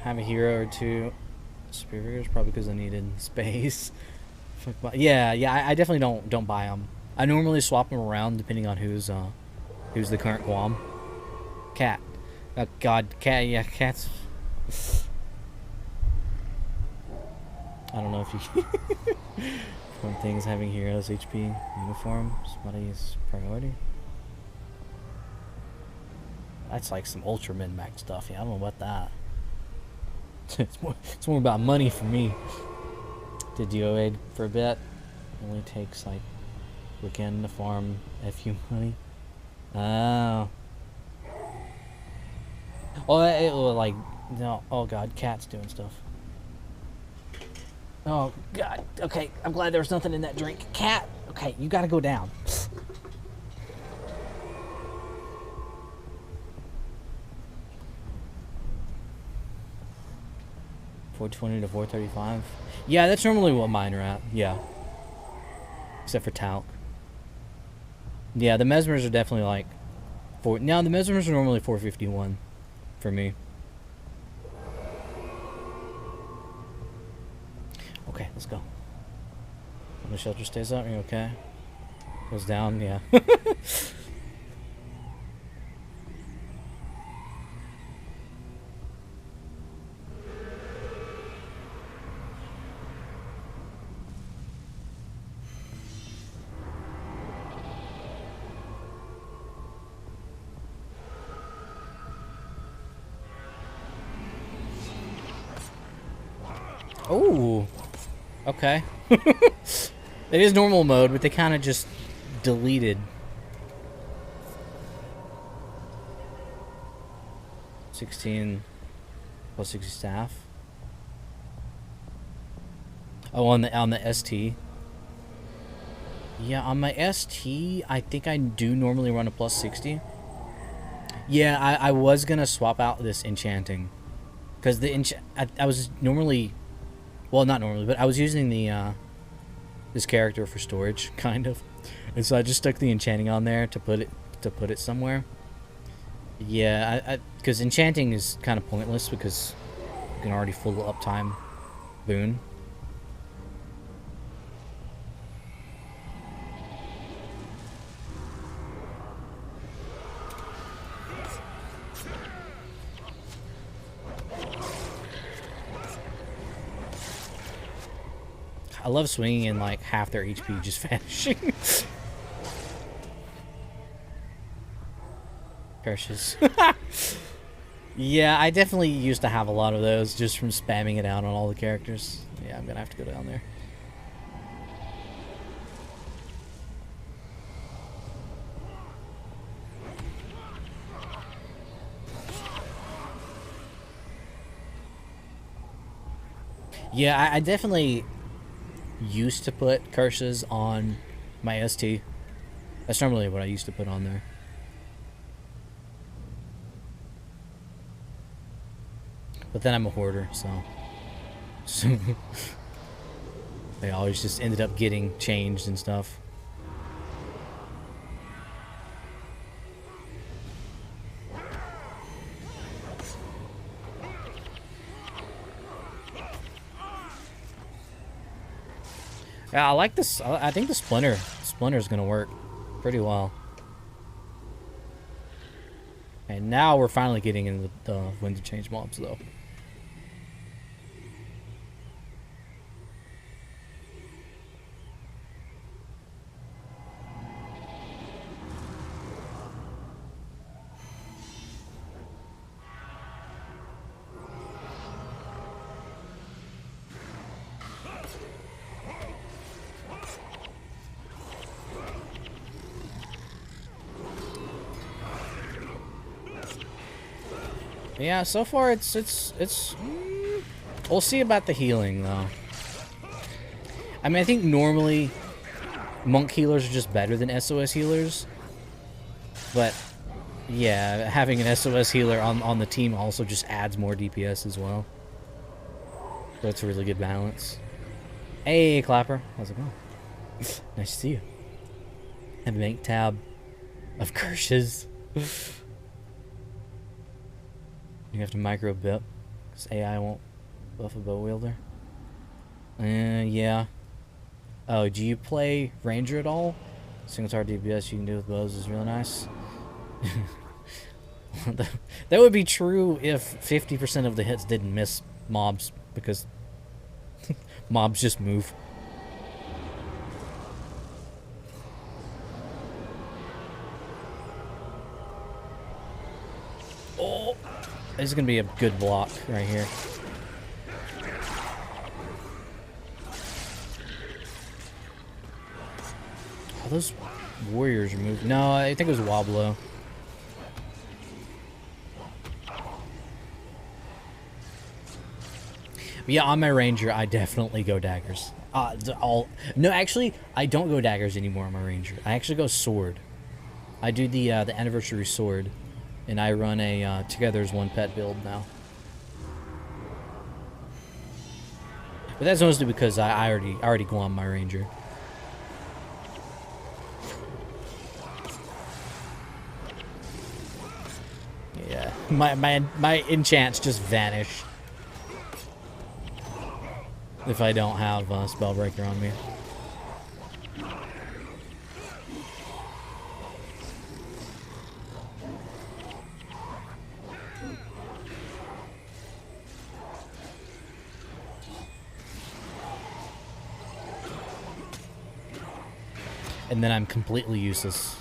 Have a hero or two. Superiors, probably because I needed space. Yeah, I definitely don't buy them. I normally swap them around depending on who's the current Guam. Cat. Oh god, cat, yeah, cats. I don't know if you... One thing is having heroes, HP, uniform, somebody's priority. That's like some ultra min-max stuff, yeah, I don't know about that. It's more about money for me. Did DOA for a bit. Only takes like weekend to farm FU money. Oh. Oh, it like no. Oh god, cat's doing stuff. Oh god. Okay, I'm glad there was nothing in that drink. Cat. Okay, you gotta go down. 420 to 435. Yeah, that's normally what mine are at. Yeah. Except for talc. Yeah, the mesmers are definitely like now the mesmers are normally 451 for me. Okay, let's go. The shelter stays up, are you okay? Goes down, yeah. Oh, okay. It is normal mode, but they kind of just deleted. 16 plus 60 staff. Oh, on the ST. Yeah, on my ST, I think I do normally run a plus 60. Yeah, I was gonna swap out this enchanting, because the I was normally. Well, not normally, but I was using the this character for storage, kind of, and so I just stuck the enchanting on there to put it somewhere. Yeah, because enchanting is kind of pointless because you can already full uptime boon. I love swinging and like half their HP just vanishing. Curses. Yeah, I definitely used to have a lot of those just from spamming it out on all the characters. Yeah, I'm gonna have to go down there. Yeah, I definitely used to put curses on my ST. That's normally what I used to put on there. But then I'm a hoarder, so they always just ended up getting changed and stuff. Yeah, I like this. I think the Splinter is gonna work pretty well. And now we're finally getting into the when to change mobs, though. Yeah, so far we'll see about the healing though. I mean, I think normally monk healers are just better than SOS healers, but yeah, having an SOS healer on the team also just adds more DPS as well. So it's a really good balance. Hey, Clapper, how's it going? Nice to see you. Have a bank tab of Kirsches. You have to micro bip because AI won't buff a bow wielder. Yeah. Oh, do you play Ranger at all? Single target DPS you can do with bows is really nice. That would be true if 50% of the hits didn't miss mobs, because mobs just move. Oh, this is gonna be a good block right here. Oh, those warriors are moving. No, I think it was Wobblo. Yeah, on my ranger, I definitely go daggers. No, actually, I don't go daggers anymore on my ranger. I actually go sword. I do the anniversary sword, and I run a together as one pet build now. But that's mostly because I already go on my ranger. Yeah, my enchants just vanish if I don't have Spellbreaker on me. And then I'm completely useless.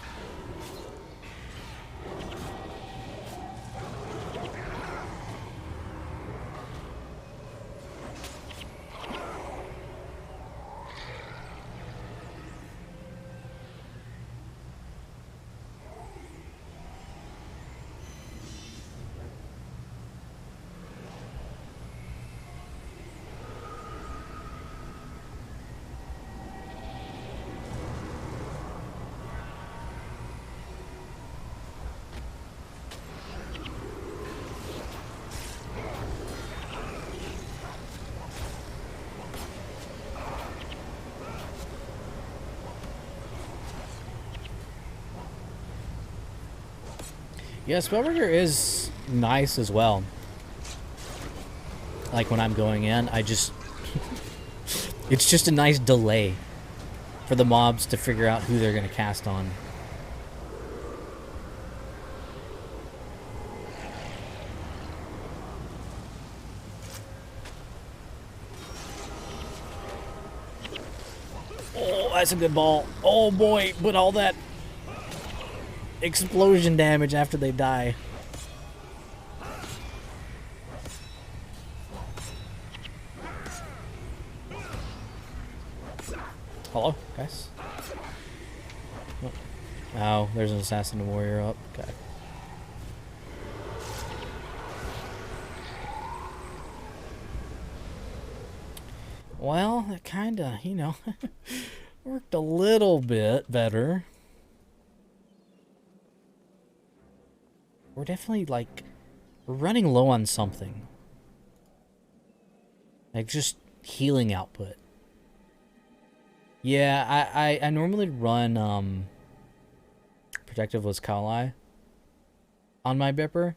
Yeah, Spellbreaker is nice as well. Like when I'm going in, I just... it's just a nice delay for the mobs to figure out who they're going to cast on. Oh, that's a good ball. Oh boy, but all that explosion damage after they die. Hello, guys? Oh, there's an assassin warrior up. Okay. Well, it kinda, you know, worked a little bit better. We're definitely, like, we're running low on something. Like, just healing output. Yeah, I normally run, Protective Kali on my Bipper.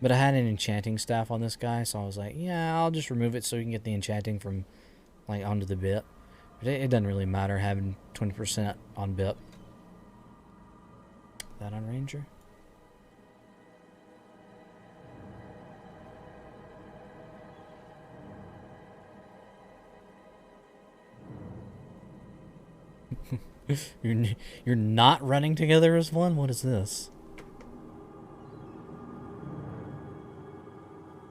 But I had an enchanting staff on this guy, so I was like, yeah, I'll just remove it so we can get the enchanting from, like, onto the bit. But it doesn't really matter having 20% on bit. That on Ranger? You're not running together as one? What is this?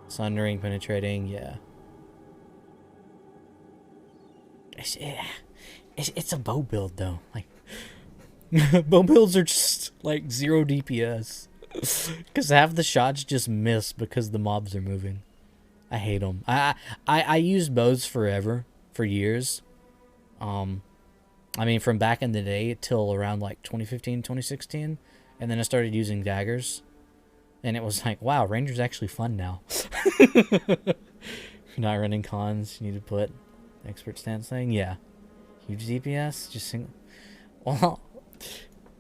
Sundering, penetrating, yeah. It's a bow build though. Like, Bow builds are just like 0 DPS. Because half the shots just miss because the mobs are moving. I hate them. I used bows forever, for years. I mean, from back in the day till around like 2015, 2016. And then I started using daggers. And it was like, wow, Ranger's actually fun now. If you're not running cons, you need to put expert stance thing. Yeah. Huge DPS. Just sing. Well,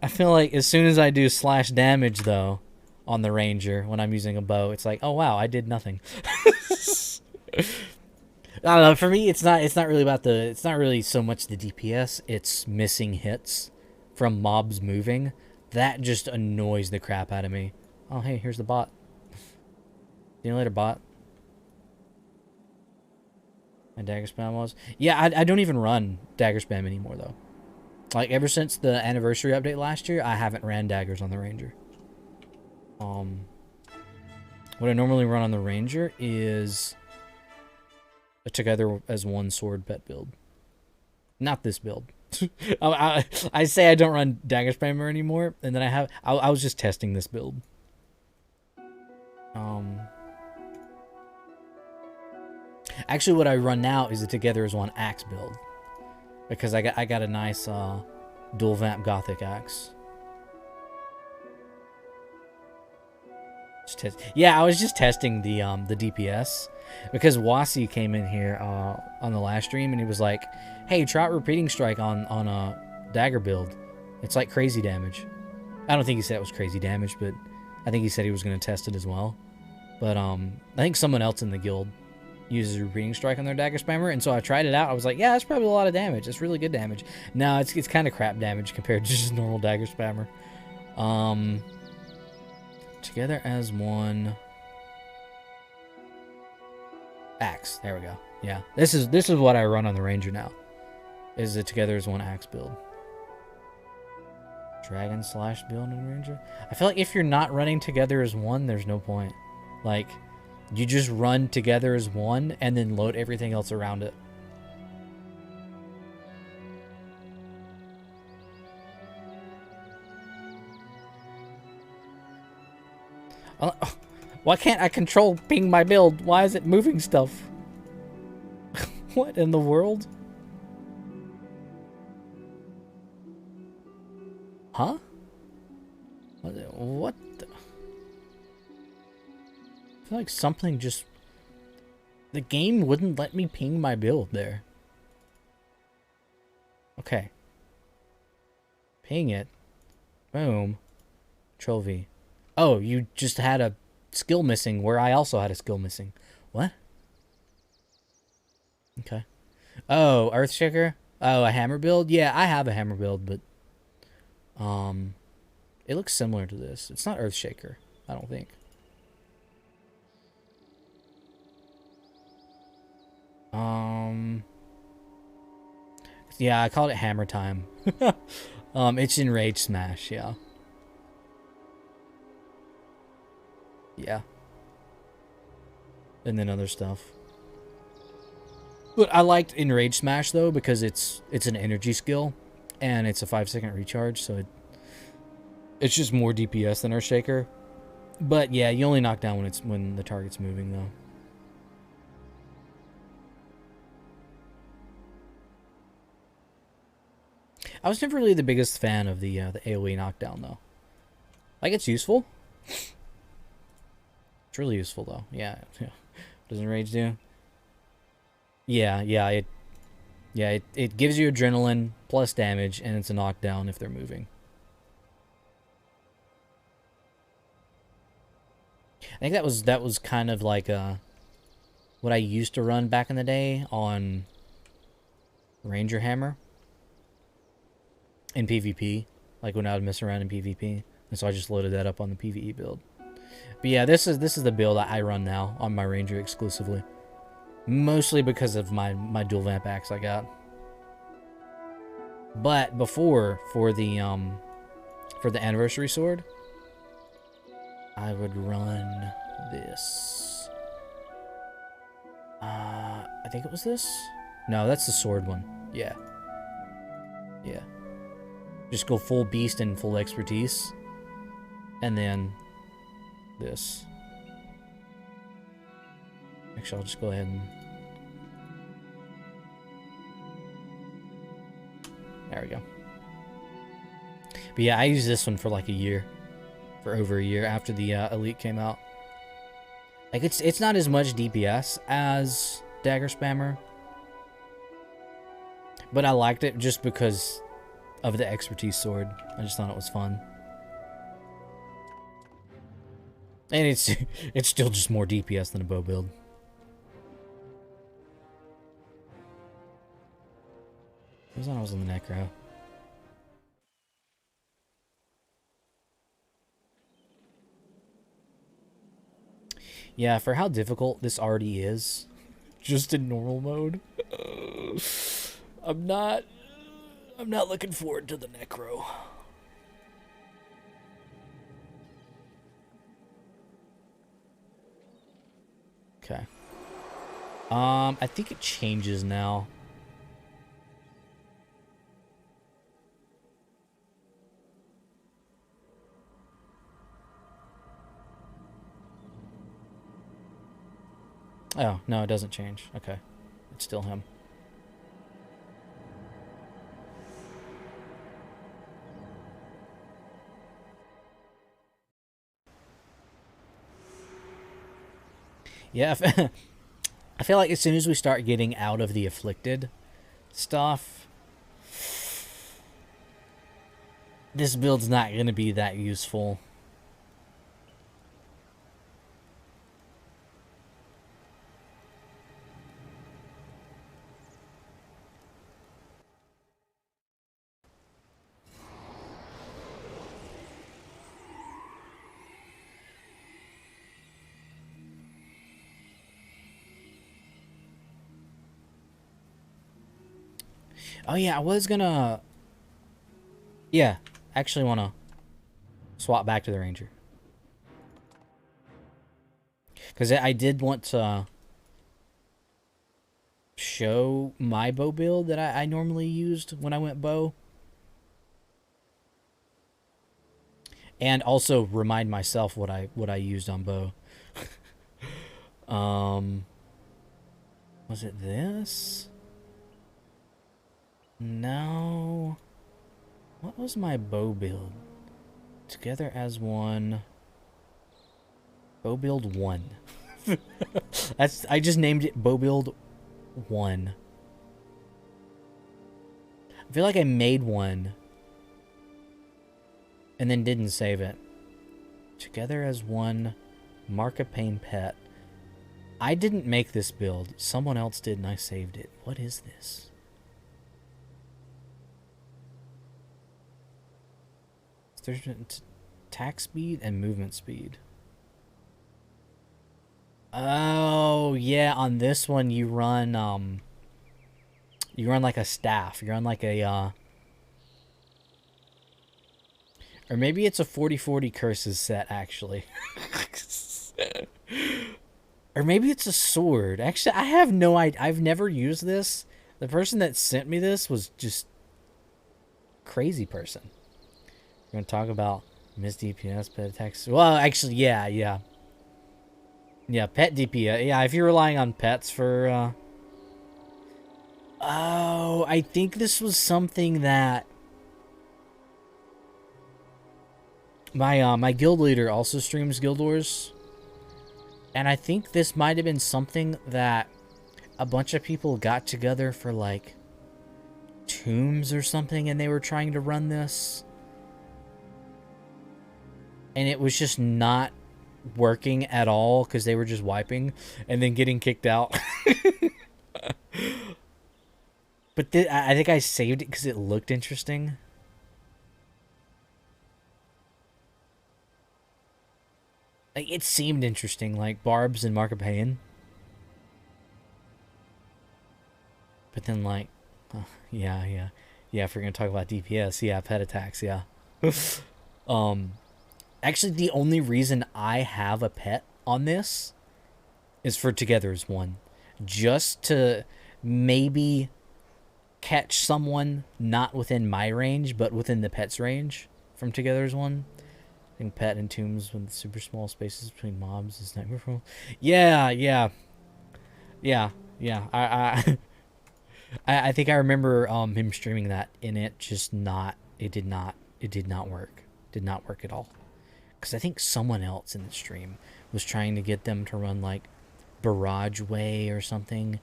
I feel like as soon as I do slash damage, though, on the Ranger, when I'm using a bow, it's like, oh, wow, I did nothing. I don't know. For me, it's not really about the. It's not really so much the DPS. It's missing hits from mobs moving. That just annoys the crap out of me. Oh, hey, here's the bot. See you later, bot. My dagger spam was. Yeah, I don't even run dagger spam anymore though. Like ever since the anniversary update last year, I haven't ran daggers on the Ranger. What I normally run on the Ranger is a together as one sword pet build. Not this build. I say I don't run dagger spammer anymore, and then I was just testing this build. Actually, what I run now is a together as one axe build, because I got a nice dual vamp gothic axe. Yeah, I was just testing the DPS, because Wasi came in here on the last stream and he was like, "Hey, try out repeating strike on a dagger build. It's like crazy damage." I don't think he said it was crazy damage, but I think he said he was going to test it as well. But I think someone else in the guild uses repeating strike on their dagger spammer, and so I tried it out. I was like, yeah, that's probably a lot of damage. It's really good damage. No, it's kind of crap damage compared to just normal dagger spammer. Together as one axe. There we go. Yeah, this is what I run on the Ranger now. Is it together as one axe build? Dragon slash build in Ranger. I feel like if you're not running together as one, there's no point. Like, you just run together as one and then load everything else around it. Why can't I control ping my build? Why is it moving stuff? What in the world? Huh? What the? I feel like something just... The game wouldn't let me ping my build there. Okay. Ping it. Boom. Control V. Oh, you just had a skill missing where I also had a skill missing. What? Okay. Oh, Earthshaker? Oh, a hammer build? Yeah, I have a hammer build, but... It looks similar to this. It's not Earthshaker, I don't think. Yeah, I called it Hammer Time. It's in Rage Smash, yeah. Yeah. And then other stuff. But I liked in Rage Smash though because it's an energy skill and it's a 5-second recharge, so it's just more DPS than Earthshaker. But yeah, you only knock down when the target's moving though. I was never really the biggest fan of the AoE knockdown though. Like, it's useful. It's really useful though. Yeah. Doesn't Rage do? Yeah, it gives you adrenaline plus damage, and it's a knockdown if they're moving. I think that was kind of like what I used to run back in the day on Ranger Hammer in PvP, like when I would mess around in PvP, and so I just loaded that up on the PvE build. But yeah, this is the build I run now on my Ranger exclusively. Mostly because of my dual vamp axe I got. But before, for the anniversary sword, I would run this. I think it was this? No, that's the sword one. Yeah. Yeah. Just go full beast and full expertise. And then this. Actually, I'll just go ahead and... There we go. But yeah, I used this one for like a year. For over a year after the Elite came out. Like, it's not as much DPS as Dagger Spammer. But I liked it just because of the expertise sword. I just thought it was fun. And it's still just more DPS than a bow build. It was when I was in the Necro. Yeah, for how difficult this already is, just in normal mode, I'm not looking forward to the Necro. Okay. I think it changes now. Oh, no, it doesn't change. Okay. It's still him. Yeah, I feel like as soon as we start getting out of the afflicted stuff, this build's not going to be that useful. Oh yeah, I was gonna... Yeah, actually want to swap back to the Ranger. Because I did want to show my bow build that I normally used when I went bow. And also remind myself what I used on bow. Was it this? No. What was my bow build? Together as one. Bow build 1. I just named it bow build 1. I feel like I made one and then didn't save it. Together as one. Mark-a-Pain pet. I didn't make this build. Someone else did and I saved it. What is this? There's attack speed and movement speed. Oh, yeah, on this one you run like a staff. You run like a or maybe it's a 40/40 curses set actually. Or maybe it's a sword. Actually, I have no idea. I've never used this. The person that sent me this was just crazy person. We're going to talk about Miss DPS, pet attacks. Well, actually, yeah. Yeah, pet DPS. Yeah, if you're relying on pets for... Oh, I think this was something that... My guild leader also streams Guild Wars. And I think this might have been something that a bunch of people got together for, like, tombs or something, and they were trying to run this. And it was just not working at all because they were just wiping and then getting kicked out. But I think I saved it because it looked interesting. Like, it seemed interesting, like Barbs and Mark-a-Pain. But then, like, yeah, if we're gonna talk about DPS, yeah, pet attacks, yeah. Actually, the only reason I have a pet on this is for Together as One. Just to maybe catch someone not within my range, but within the pet's range from Together's one. I think pet and tombs with super small spaces between mobs is nightmare for. Yeah, yeah, yeah, yeah. I think I remember him streaming that, and it just not. It did not work. Did not work at all. Because I think someone else in the stream was trying to get them to run like Barrage Way or something,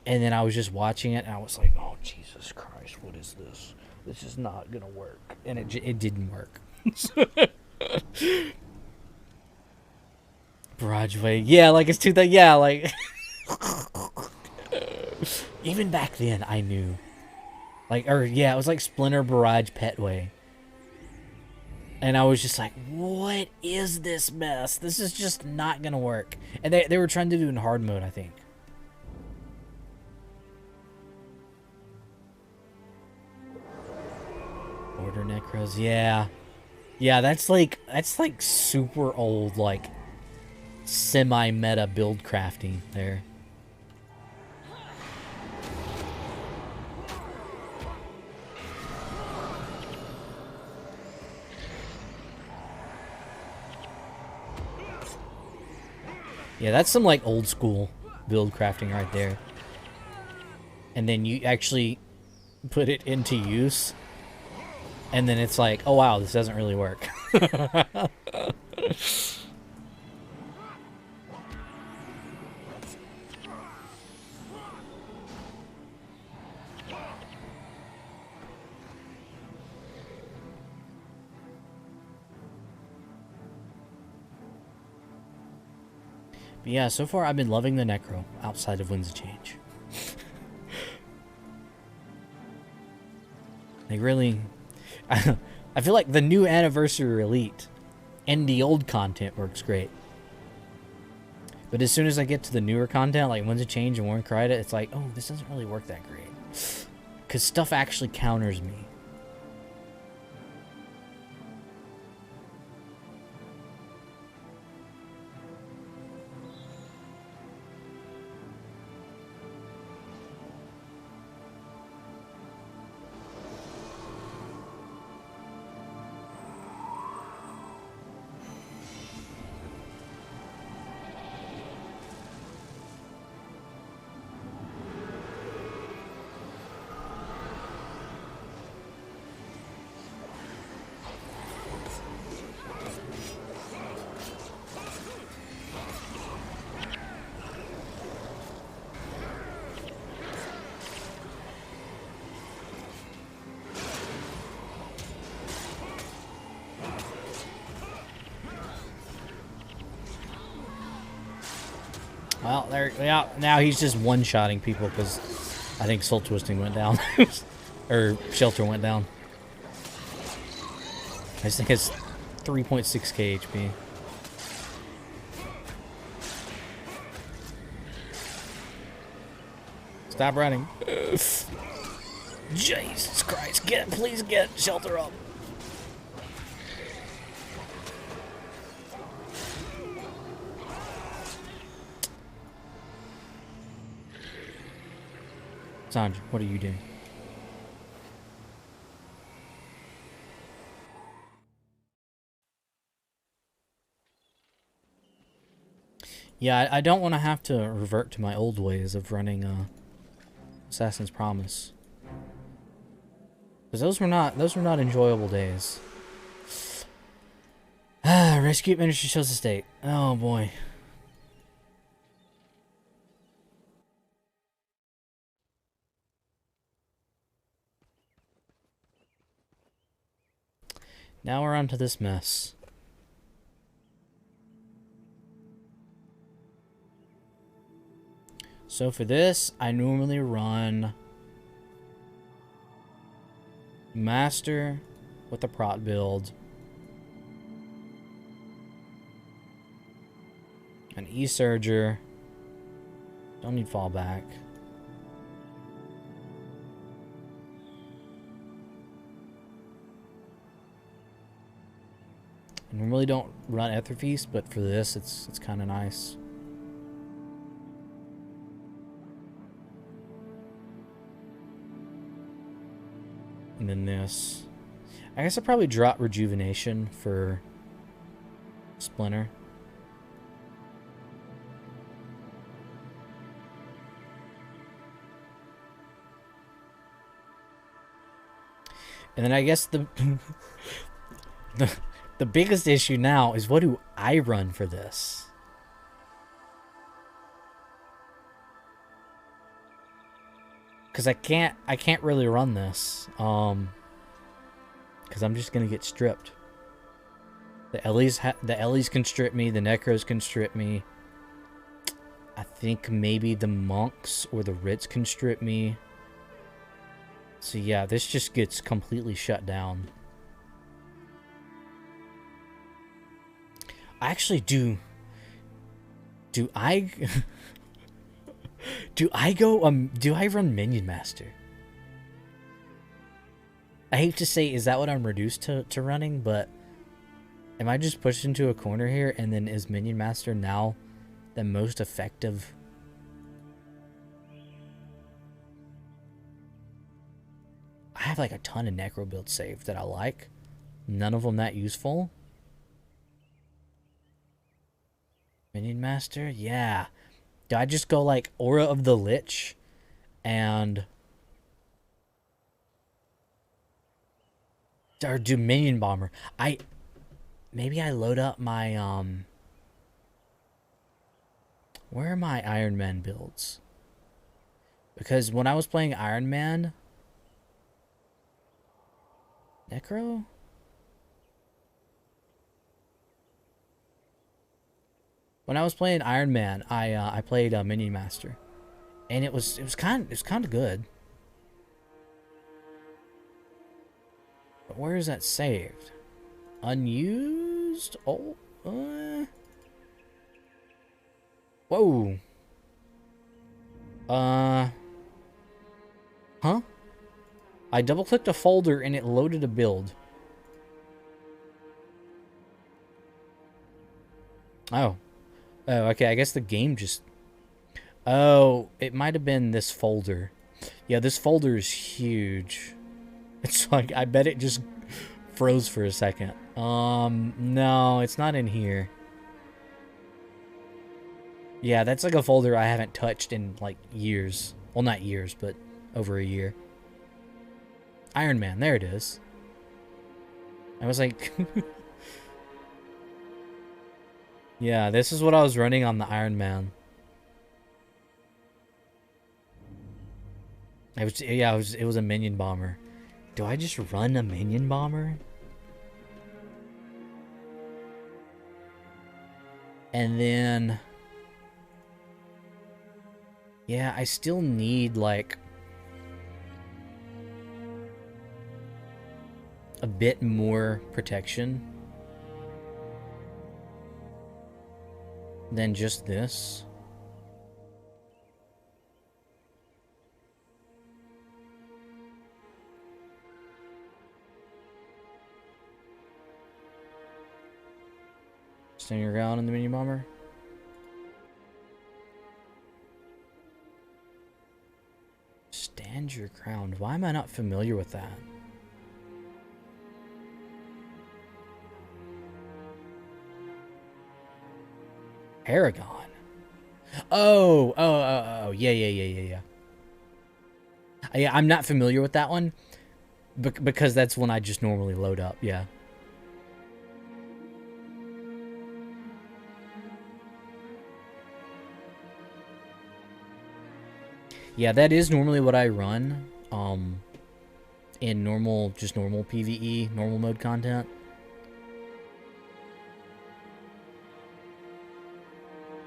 and then I was just watching it, and I was like, "Oh Jesus Christ, what is this? This is not gonna work," and it didn't work. Barrage Way, yeah, like it's too yeah, like even back then I knew, like, or yeah, it was like Splinter Barrage Pet Way. And I was just like, what is this mess? This is just not going to work. And they were trying to do it in hard mode, I think. Order Necros, yeah. Yeah, that's like super old, like, semi-meta build crafting there. Yeah, that's some like old school build crafting right there. And then you actually put it into use, and then it's like, oh wow, this doesn't really work. But yeah, so far I've been loving the Necro outside of Winds of Change. Like really, I feel like the new Anniversary Elite and the old content works great. But as soon as I get to the newer content, like Winds of Change and Warren Crida, it's like, oh, this doesn't really work that great. Because stuff actually counters me. Well, there. Yeah, now he's just one-shotting people because I think Soul Twisting went down, or Shelter went down. I just think it's 3.6k HP. Stop running! Jesus Christ! Please get Shelter up. Sandra, what are you doing? Yeah, I don't want to have to revert to my old ways of running Assassin's Promise. Because those were not enjoyable days. Rescue Ministry shows the state. Oh boy. Now we're on to this mess. So for this, I normally run Master with a prot build, an E-Surger, don't need fallback, I normally don't run Ether Feast, but for this, it's kind of nice. running this. I guess I'll probably drop Rejuvenation for Splinter. And then I guess the the biggest issue now is, what do I run for this? Because I can't really run this. Because I'm just gonna get stripped. The Ellies can strip me. The Necros can strip me. I think maybe the Monks or the Ritz can strip me. So yeah, this just gets completely shut down. I actually do I do I run Minion Master? I hate to say, is that what I'm reduced to running, but am I just pushed into a corner here, and then is Minion Master now the most effective? I have like a ton of Necro builds saved that I like. None of them that useful. Minion Master? Yeah. Do I just go like Aura of the Lich and... or do Minion Bomber? Maybe I load up my, where are my Iron Man builds? Because when I was playing Iron Man... Necro? When I was playing Iron Man, I played Minion Master, and it was kind of good. But where is that saved? Unused? Oh, whoa. Huh? I double-clicked a folder and it loaded a build. Oh. Oh, okay, I guess the game just... Oh, it might have been this folder. Yeah, this folder is huge. It's like, I bet it just froze for a second. No, it's not in here. Yeah, that's like a folder I haven't touched in, like, years. Well, not years, but over a year. Iron Man, there it is. I was like... yeah, this is what I was running on the Iron Man. It was a Minion Bomber. Do I just run a Minion Bomber? And then... yeah, I still need, like... a bit more protection than just this. Stand your ground in the Minion Bomber. Stand your ground. Why am I not familiar with that? Paragon. Oh, yeah. Yeah, I'm not familiar with that one, because that's one I just normally load up, yeah. Yeah, that is normally what I run, in normal PvE, normal mode content.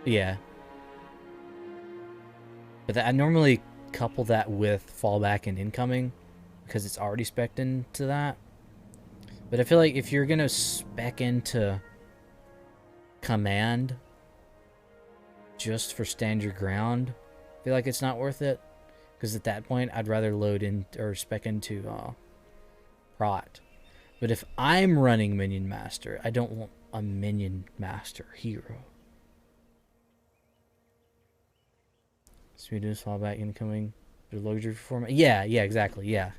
Yeah. But I normally couple that with fallback and incoming, because it's already spec'd into that. But I feel like if you're gonna spec into command just for stand your ground, I feel like it's not worth it. Because at that point, I'd rather load in or spec into prot. But if I'm running Minion Master, I don't want a Minion Master hero. Speed is fallback incoming. The luxury format. Yeah, exactly. Yeah.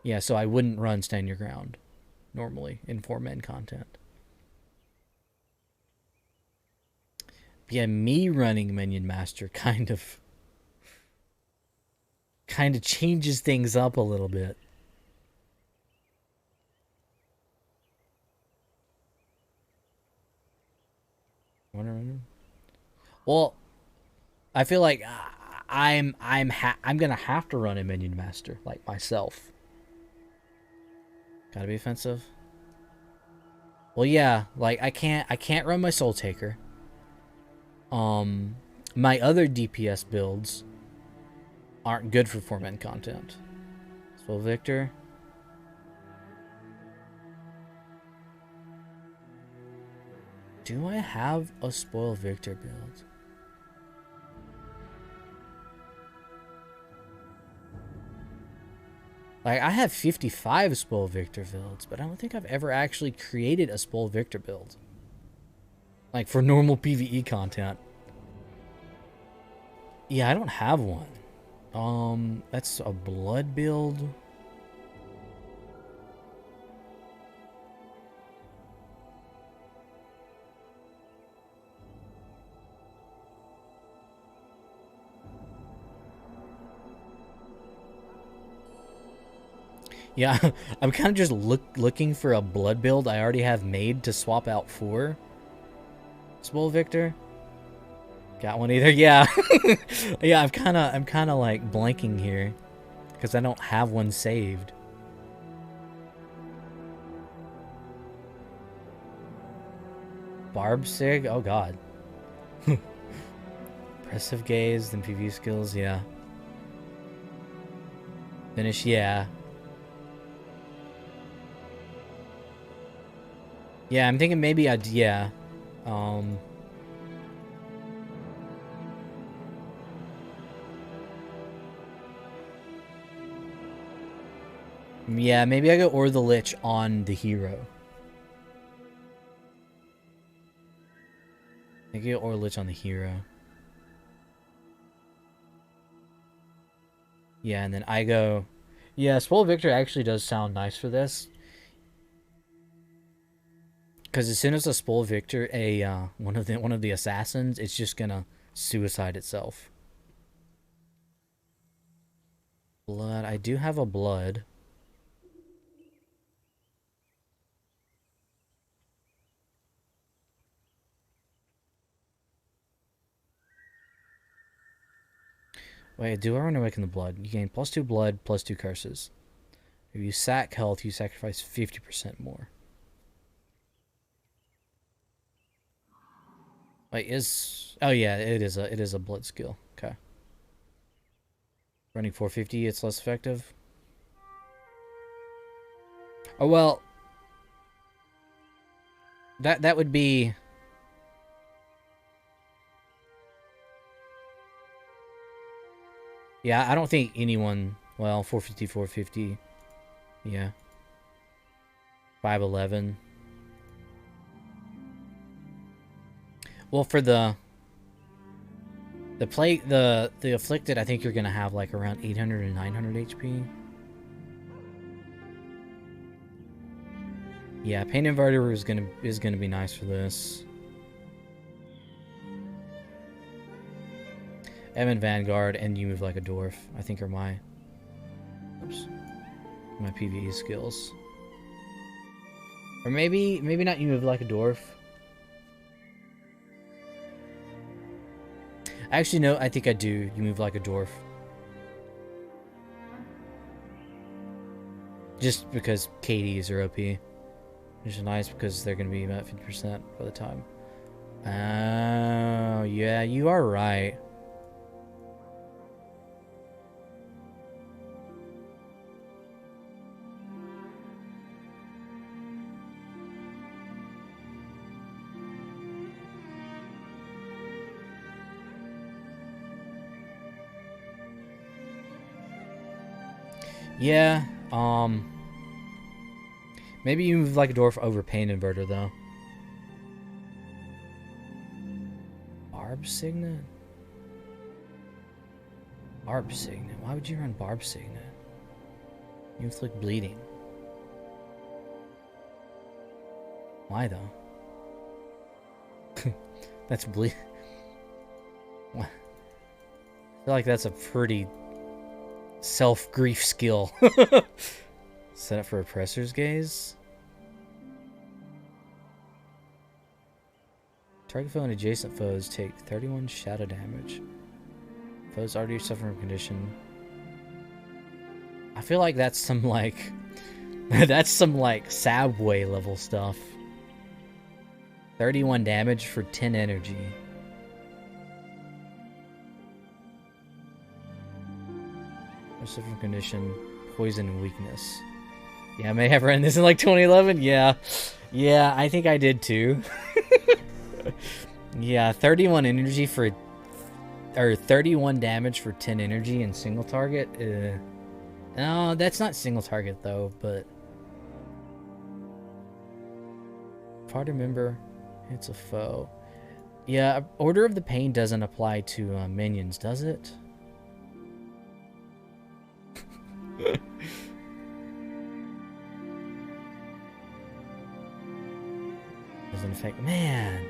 Yeah, so I wouldn't run Stand Your Ground normally in 4-man content. Yeah, me running Minion Master kind of changes things up a little bit. Well, I feel like I'm gonna have to run a Minion Master like myself. Gotta be offensive. Well, yeah, like I can't run my Soul Taker. My other DPS builds aren't good for 4-man content. So Victor. Do I have a Spoil Victor build? Like, I have 55 Spoil Victor builds, but I don't think I've ever actually created a Spoil Victor build. Like, for normal PvE content. Yeah, I don't have one. That's a blood build. Yeah, I'm kind of just looking for a blood build I already have made to swap out for Spoil Victor. Got one either? Yeah. Yeah, I'm kind of like blanking here because I don't have one saved. Barb Sig? Oh god. Impressive gaze, then PvE skills, yeah. Finish, yeah. Yeah, I'm thinking maybe I'd, yeah. Yeah, maybe I go Or the Lich on the hero. I go Or Lich on the hero. Yeah, and then I go... Yeah, Spoil Victor actually does sound nice for this. Because as soon as I Spoil Victor one of the assassins, it's just gonna suicide itself. Blood. I do have a blood. Wait, do I run awake in the blood? You gain +2 blood, +2 curses. If you sack health, you sacrifice 50% more. Wait, is... Oh yeah, it is a blood skill. Okay. Running 450, it's less effective. Oh well, that would be... Yeah, I don't think anyone... Well, 450, 450. Yeah. 511. Well, for the plague, the afflicted, I think you're gonna have like around 800 and 900 HP. Yeah, Pain Inverter is gonna be nice for this. Evan Vanguard and You Move Like a Dwarf, I think are my... Oops. My PvE skills. Or maybe not You Move Like a Dwarf. Actually, no, I think I do. You Move Like a Dwarf. Just because KDs are OP. Which is nice because they're going to be about 50% by the time. Oh, yeah, you are right. Yeah, maybe You Move Like a Dwarf over Pain Inverter, though. Barb Signet? Barb Signet? Why would you run Barb Signet? You inflict bleeding. Why though? That's bleed. I feel like that's a pretty self-grief skill. Set up for oppressor's gaze. Target foe and adjacent foes take 31 shadow damage. Foes already suffering from condition. I feel like that's some like that's some like Sabway level stuff. 31 damage for 10 energy. Suffering condition, poison and weakness. Yeah, I may have run this in like 2011. Yeah, I think I did too. Yeah, 31 energy for, or 31 damage for 10 energy in single target. No, that's not single target though. But party member hits a foe. Yeah, Order of the Pain doesn't apply to minions, does it? Doesn't affect. Man,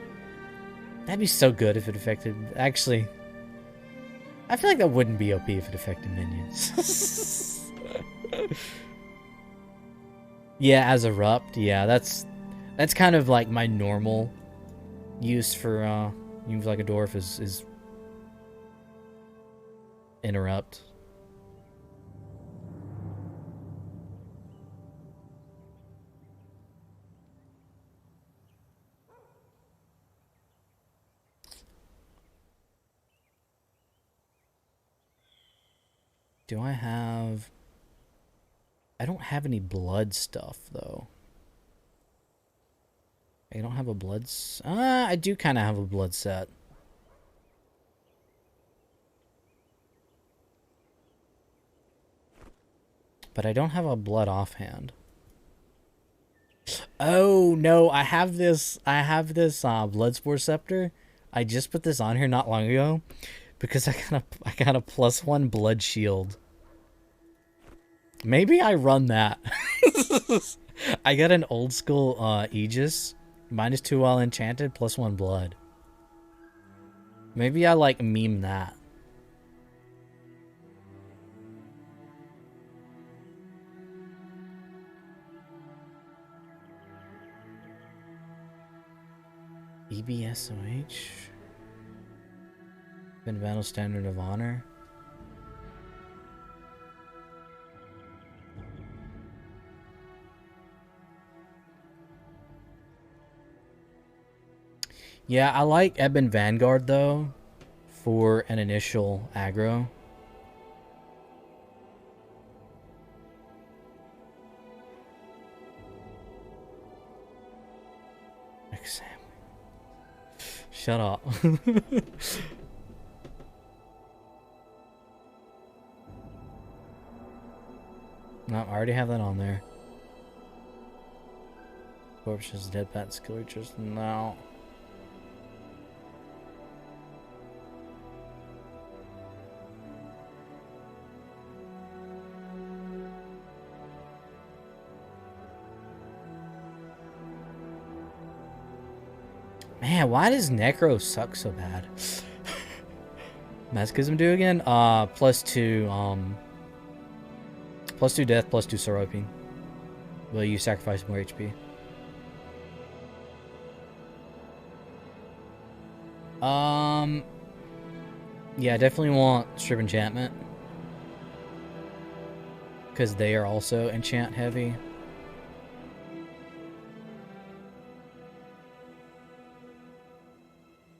that'd be so good if it affected. Actually, I feel like that wouldn't be OP if it affected minions. Yeah, as erupt. Yeah, that's kind of like my normal use for use like a dwarf is interrupt. Do I have... I don't have any blood stuff, though. I don't have a blood... I do kind of have a blood set. But I don't have a blood offhand. Oh, no, I have this Bloodspore Scepter. I just put this on here not long ago. Because I got a +1 blood shield. Maybe I run that. I got an old school Aegis. -2 while enchanted, +1 blood. Maybe I like meme that. EBSOH? Been Battle Standard of Honor. Yeah, I like Ebon Vanguard though for an initial aggro. Exam. Shut up. No, I already have that on there. Corpses, dead pets, skill creatures. No. Man, why does Necro suck so bad? Masochism do again? +2, +2 death, +2 Soroping. Will you sacrifice more HP? Yeah, definitely want Strip Enchantment. Because they are also enchant heavy.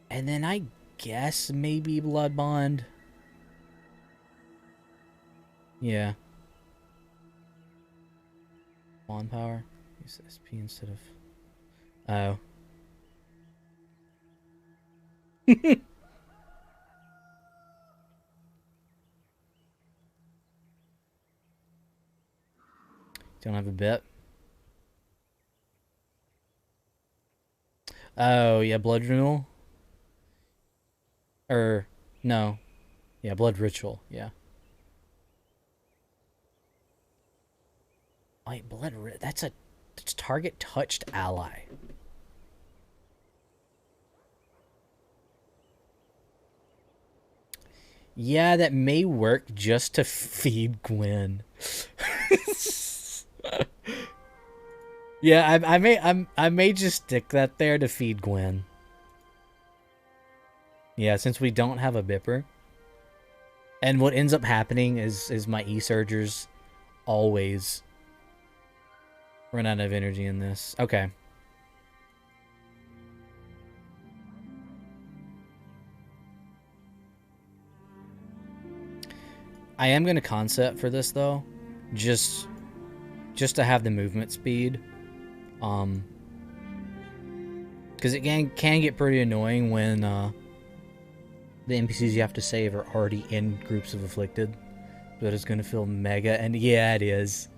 And then I guess maybe Blood Bond. Yeah. Bond power. Use SP instead of... Oh. Don't have a bit. Oh, yeah, Blood Renewal. No. Yeah, Blood Ritual, yeah. Wait, that's a target touched ally. Yeah, that may work just to feed Gwen. Yeah, I may just stick that there to feed Gwen. Yeah, since we don't have a Bipper. And what ends up happening is my E-Surgers always run out of energy in this. Okay. I am going to concept for this, though. Just to have the movement speed. Because it can get pretty annoying when the NPCs you have to save are already in groups of afflicted. But it's going to feel mega, and yeah, it is.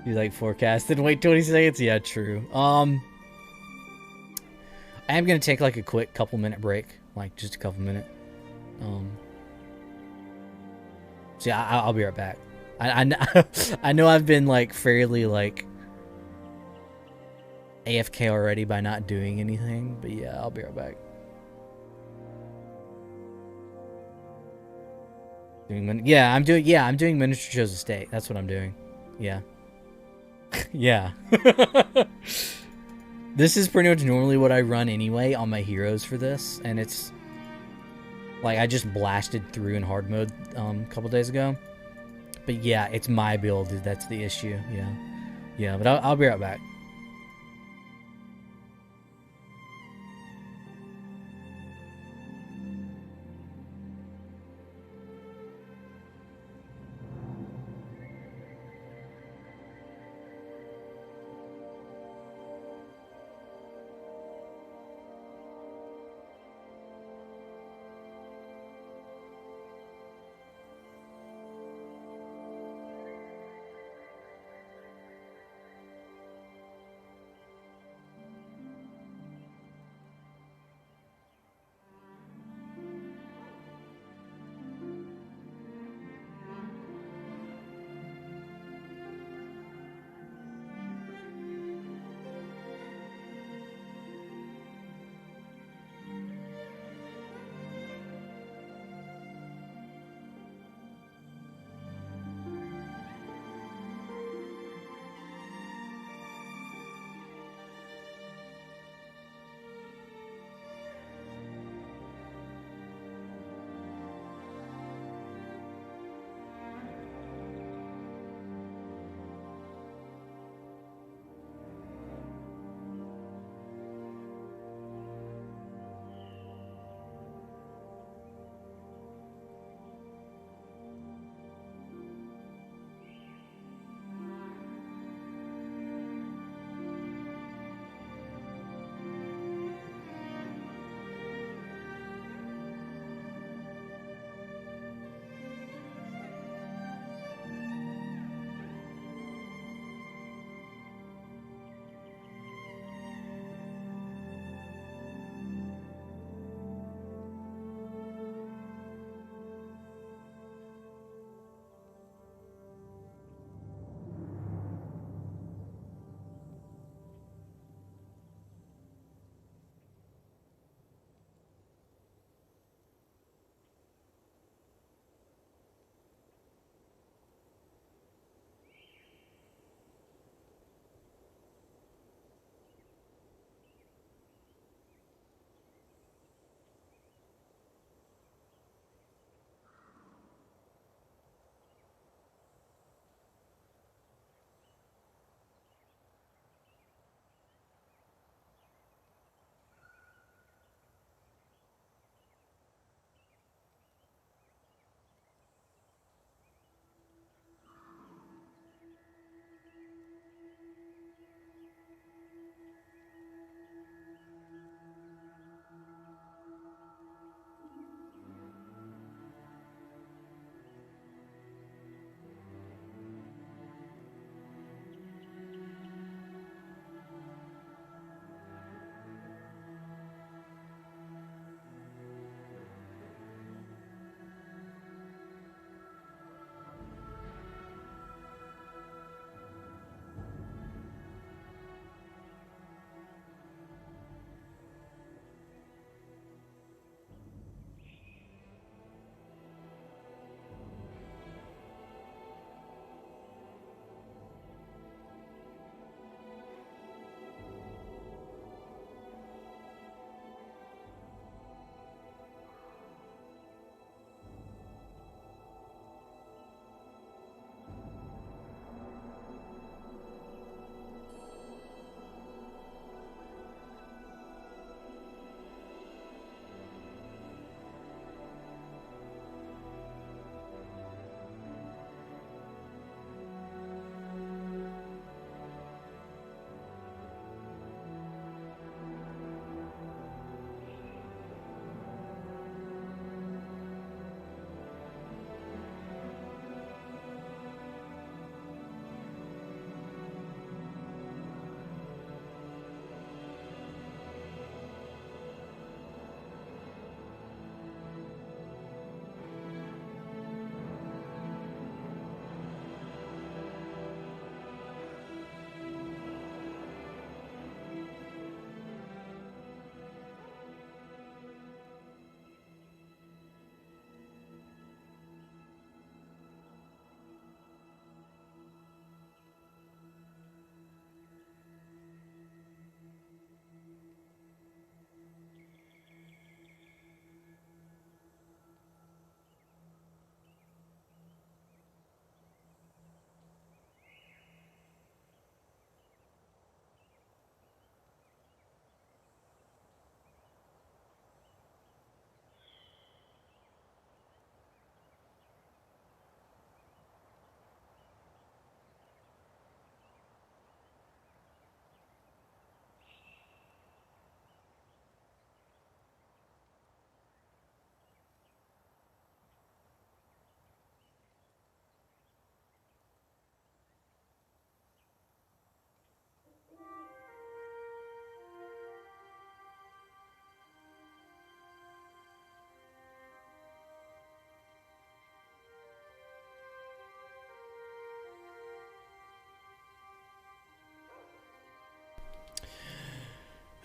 You like forecasted? Wait 20 seconds? Yeah, true. I am going to take like a quick couple minute break. Like just a couple minute. So yeah, I'll be right back. I know I've been like fairly like AFK already by not doing anything, but yeah, I'll be right back. I'm doing miniature shows of state. That's what I'm doing. Yeah. Yeah. This is pretty much normally what I run anyway on my heroes for this, and it's like I just blasted through in hard mode a couple days ago. But yeah, it's my build that's the issue. Yeah. Yeah, but I'll be right back.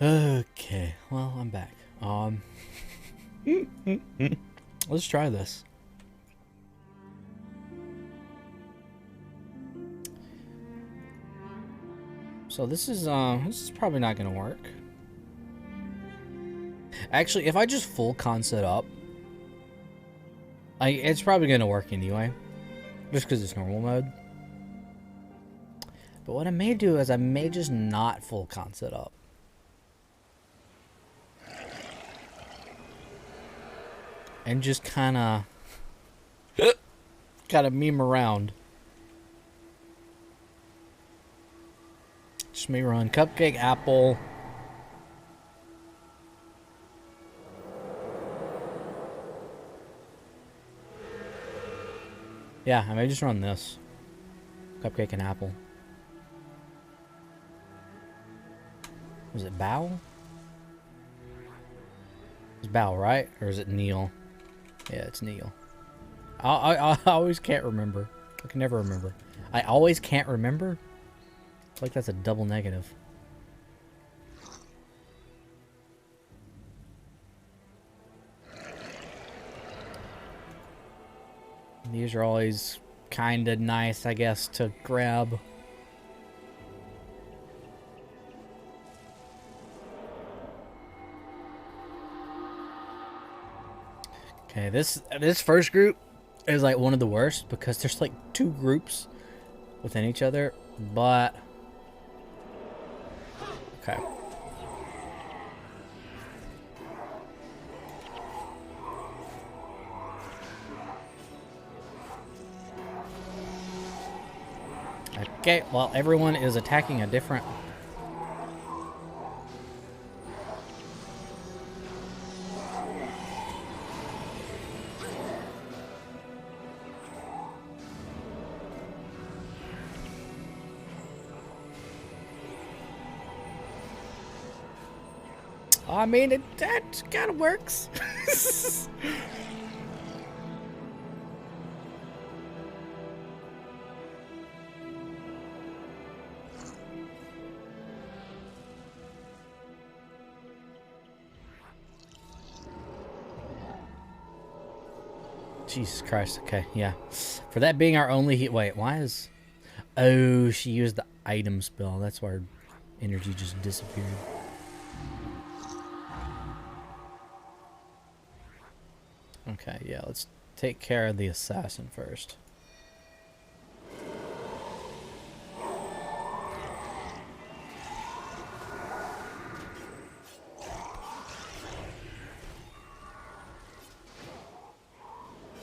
Okay, well, I'm back. Let's try this. So this is probably not gonna work. Actually, if I just full concept up, it's probably gonna work anyway, just because it's normal mode. But what I may do is I may just not full concept up. And just kind of meme around. Just me run cupcake, apple. Yeah, I may just run this. Cupcake and apple. Was it Bow? It's Bow, right? Or is it Neil? Yeah, it's Neil. I always can't remember. I can never remember. I always can't remember? It's like that's a double negative. These are always kind of nice, I guess, to grab. Okay, this first group is like one of the worst because there's like two groups within each other, but okay. Okay, well, everyone is attacking a different... I mean, that kind of works. Jesus Christ, okay, yeah. For that being our only heat... Wait, why is... Oh, she used the item spell. That's why her energy just disappeared. Okay, yeah, let's take care of the assassin first.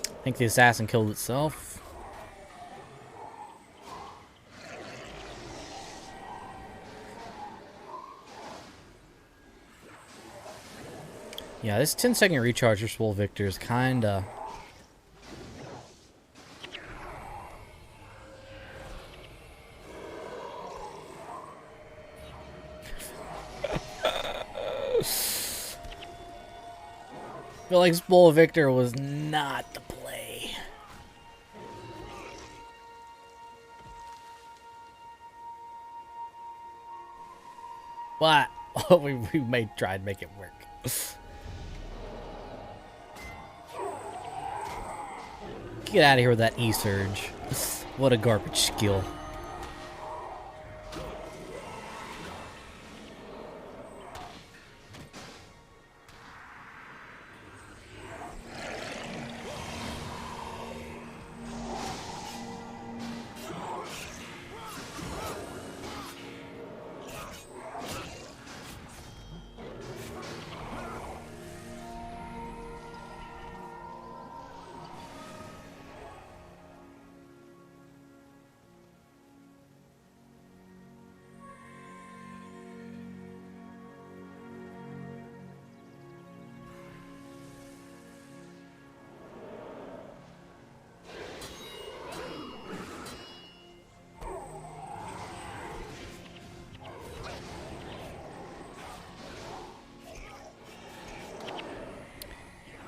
I think the assassin killed itself. Yeah, this 10-second recharge for Swole Victor is kinda... I feel like Swole Victor was not the play. But we may try and make it work. Get out of here with that E-Surge. What a garbage skill.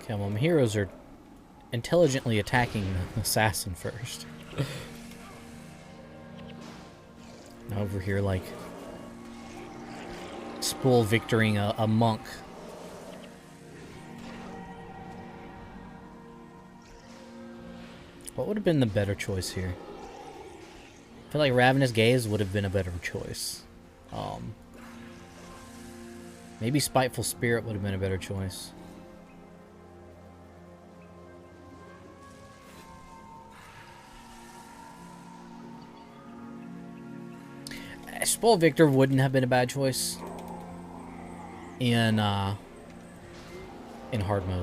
Okay, well, my heroes are intelligently attacking the assassin first. Now over here, like, spool victoring a monk. What would have been the better choice here? I feel like Ravenous Gaze would have been a better choice. Maybe Spiteful Spirit would have been a better choice. Spoil Victor wouldn't have been a bad choice in hard mode.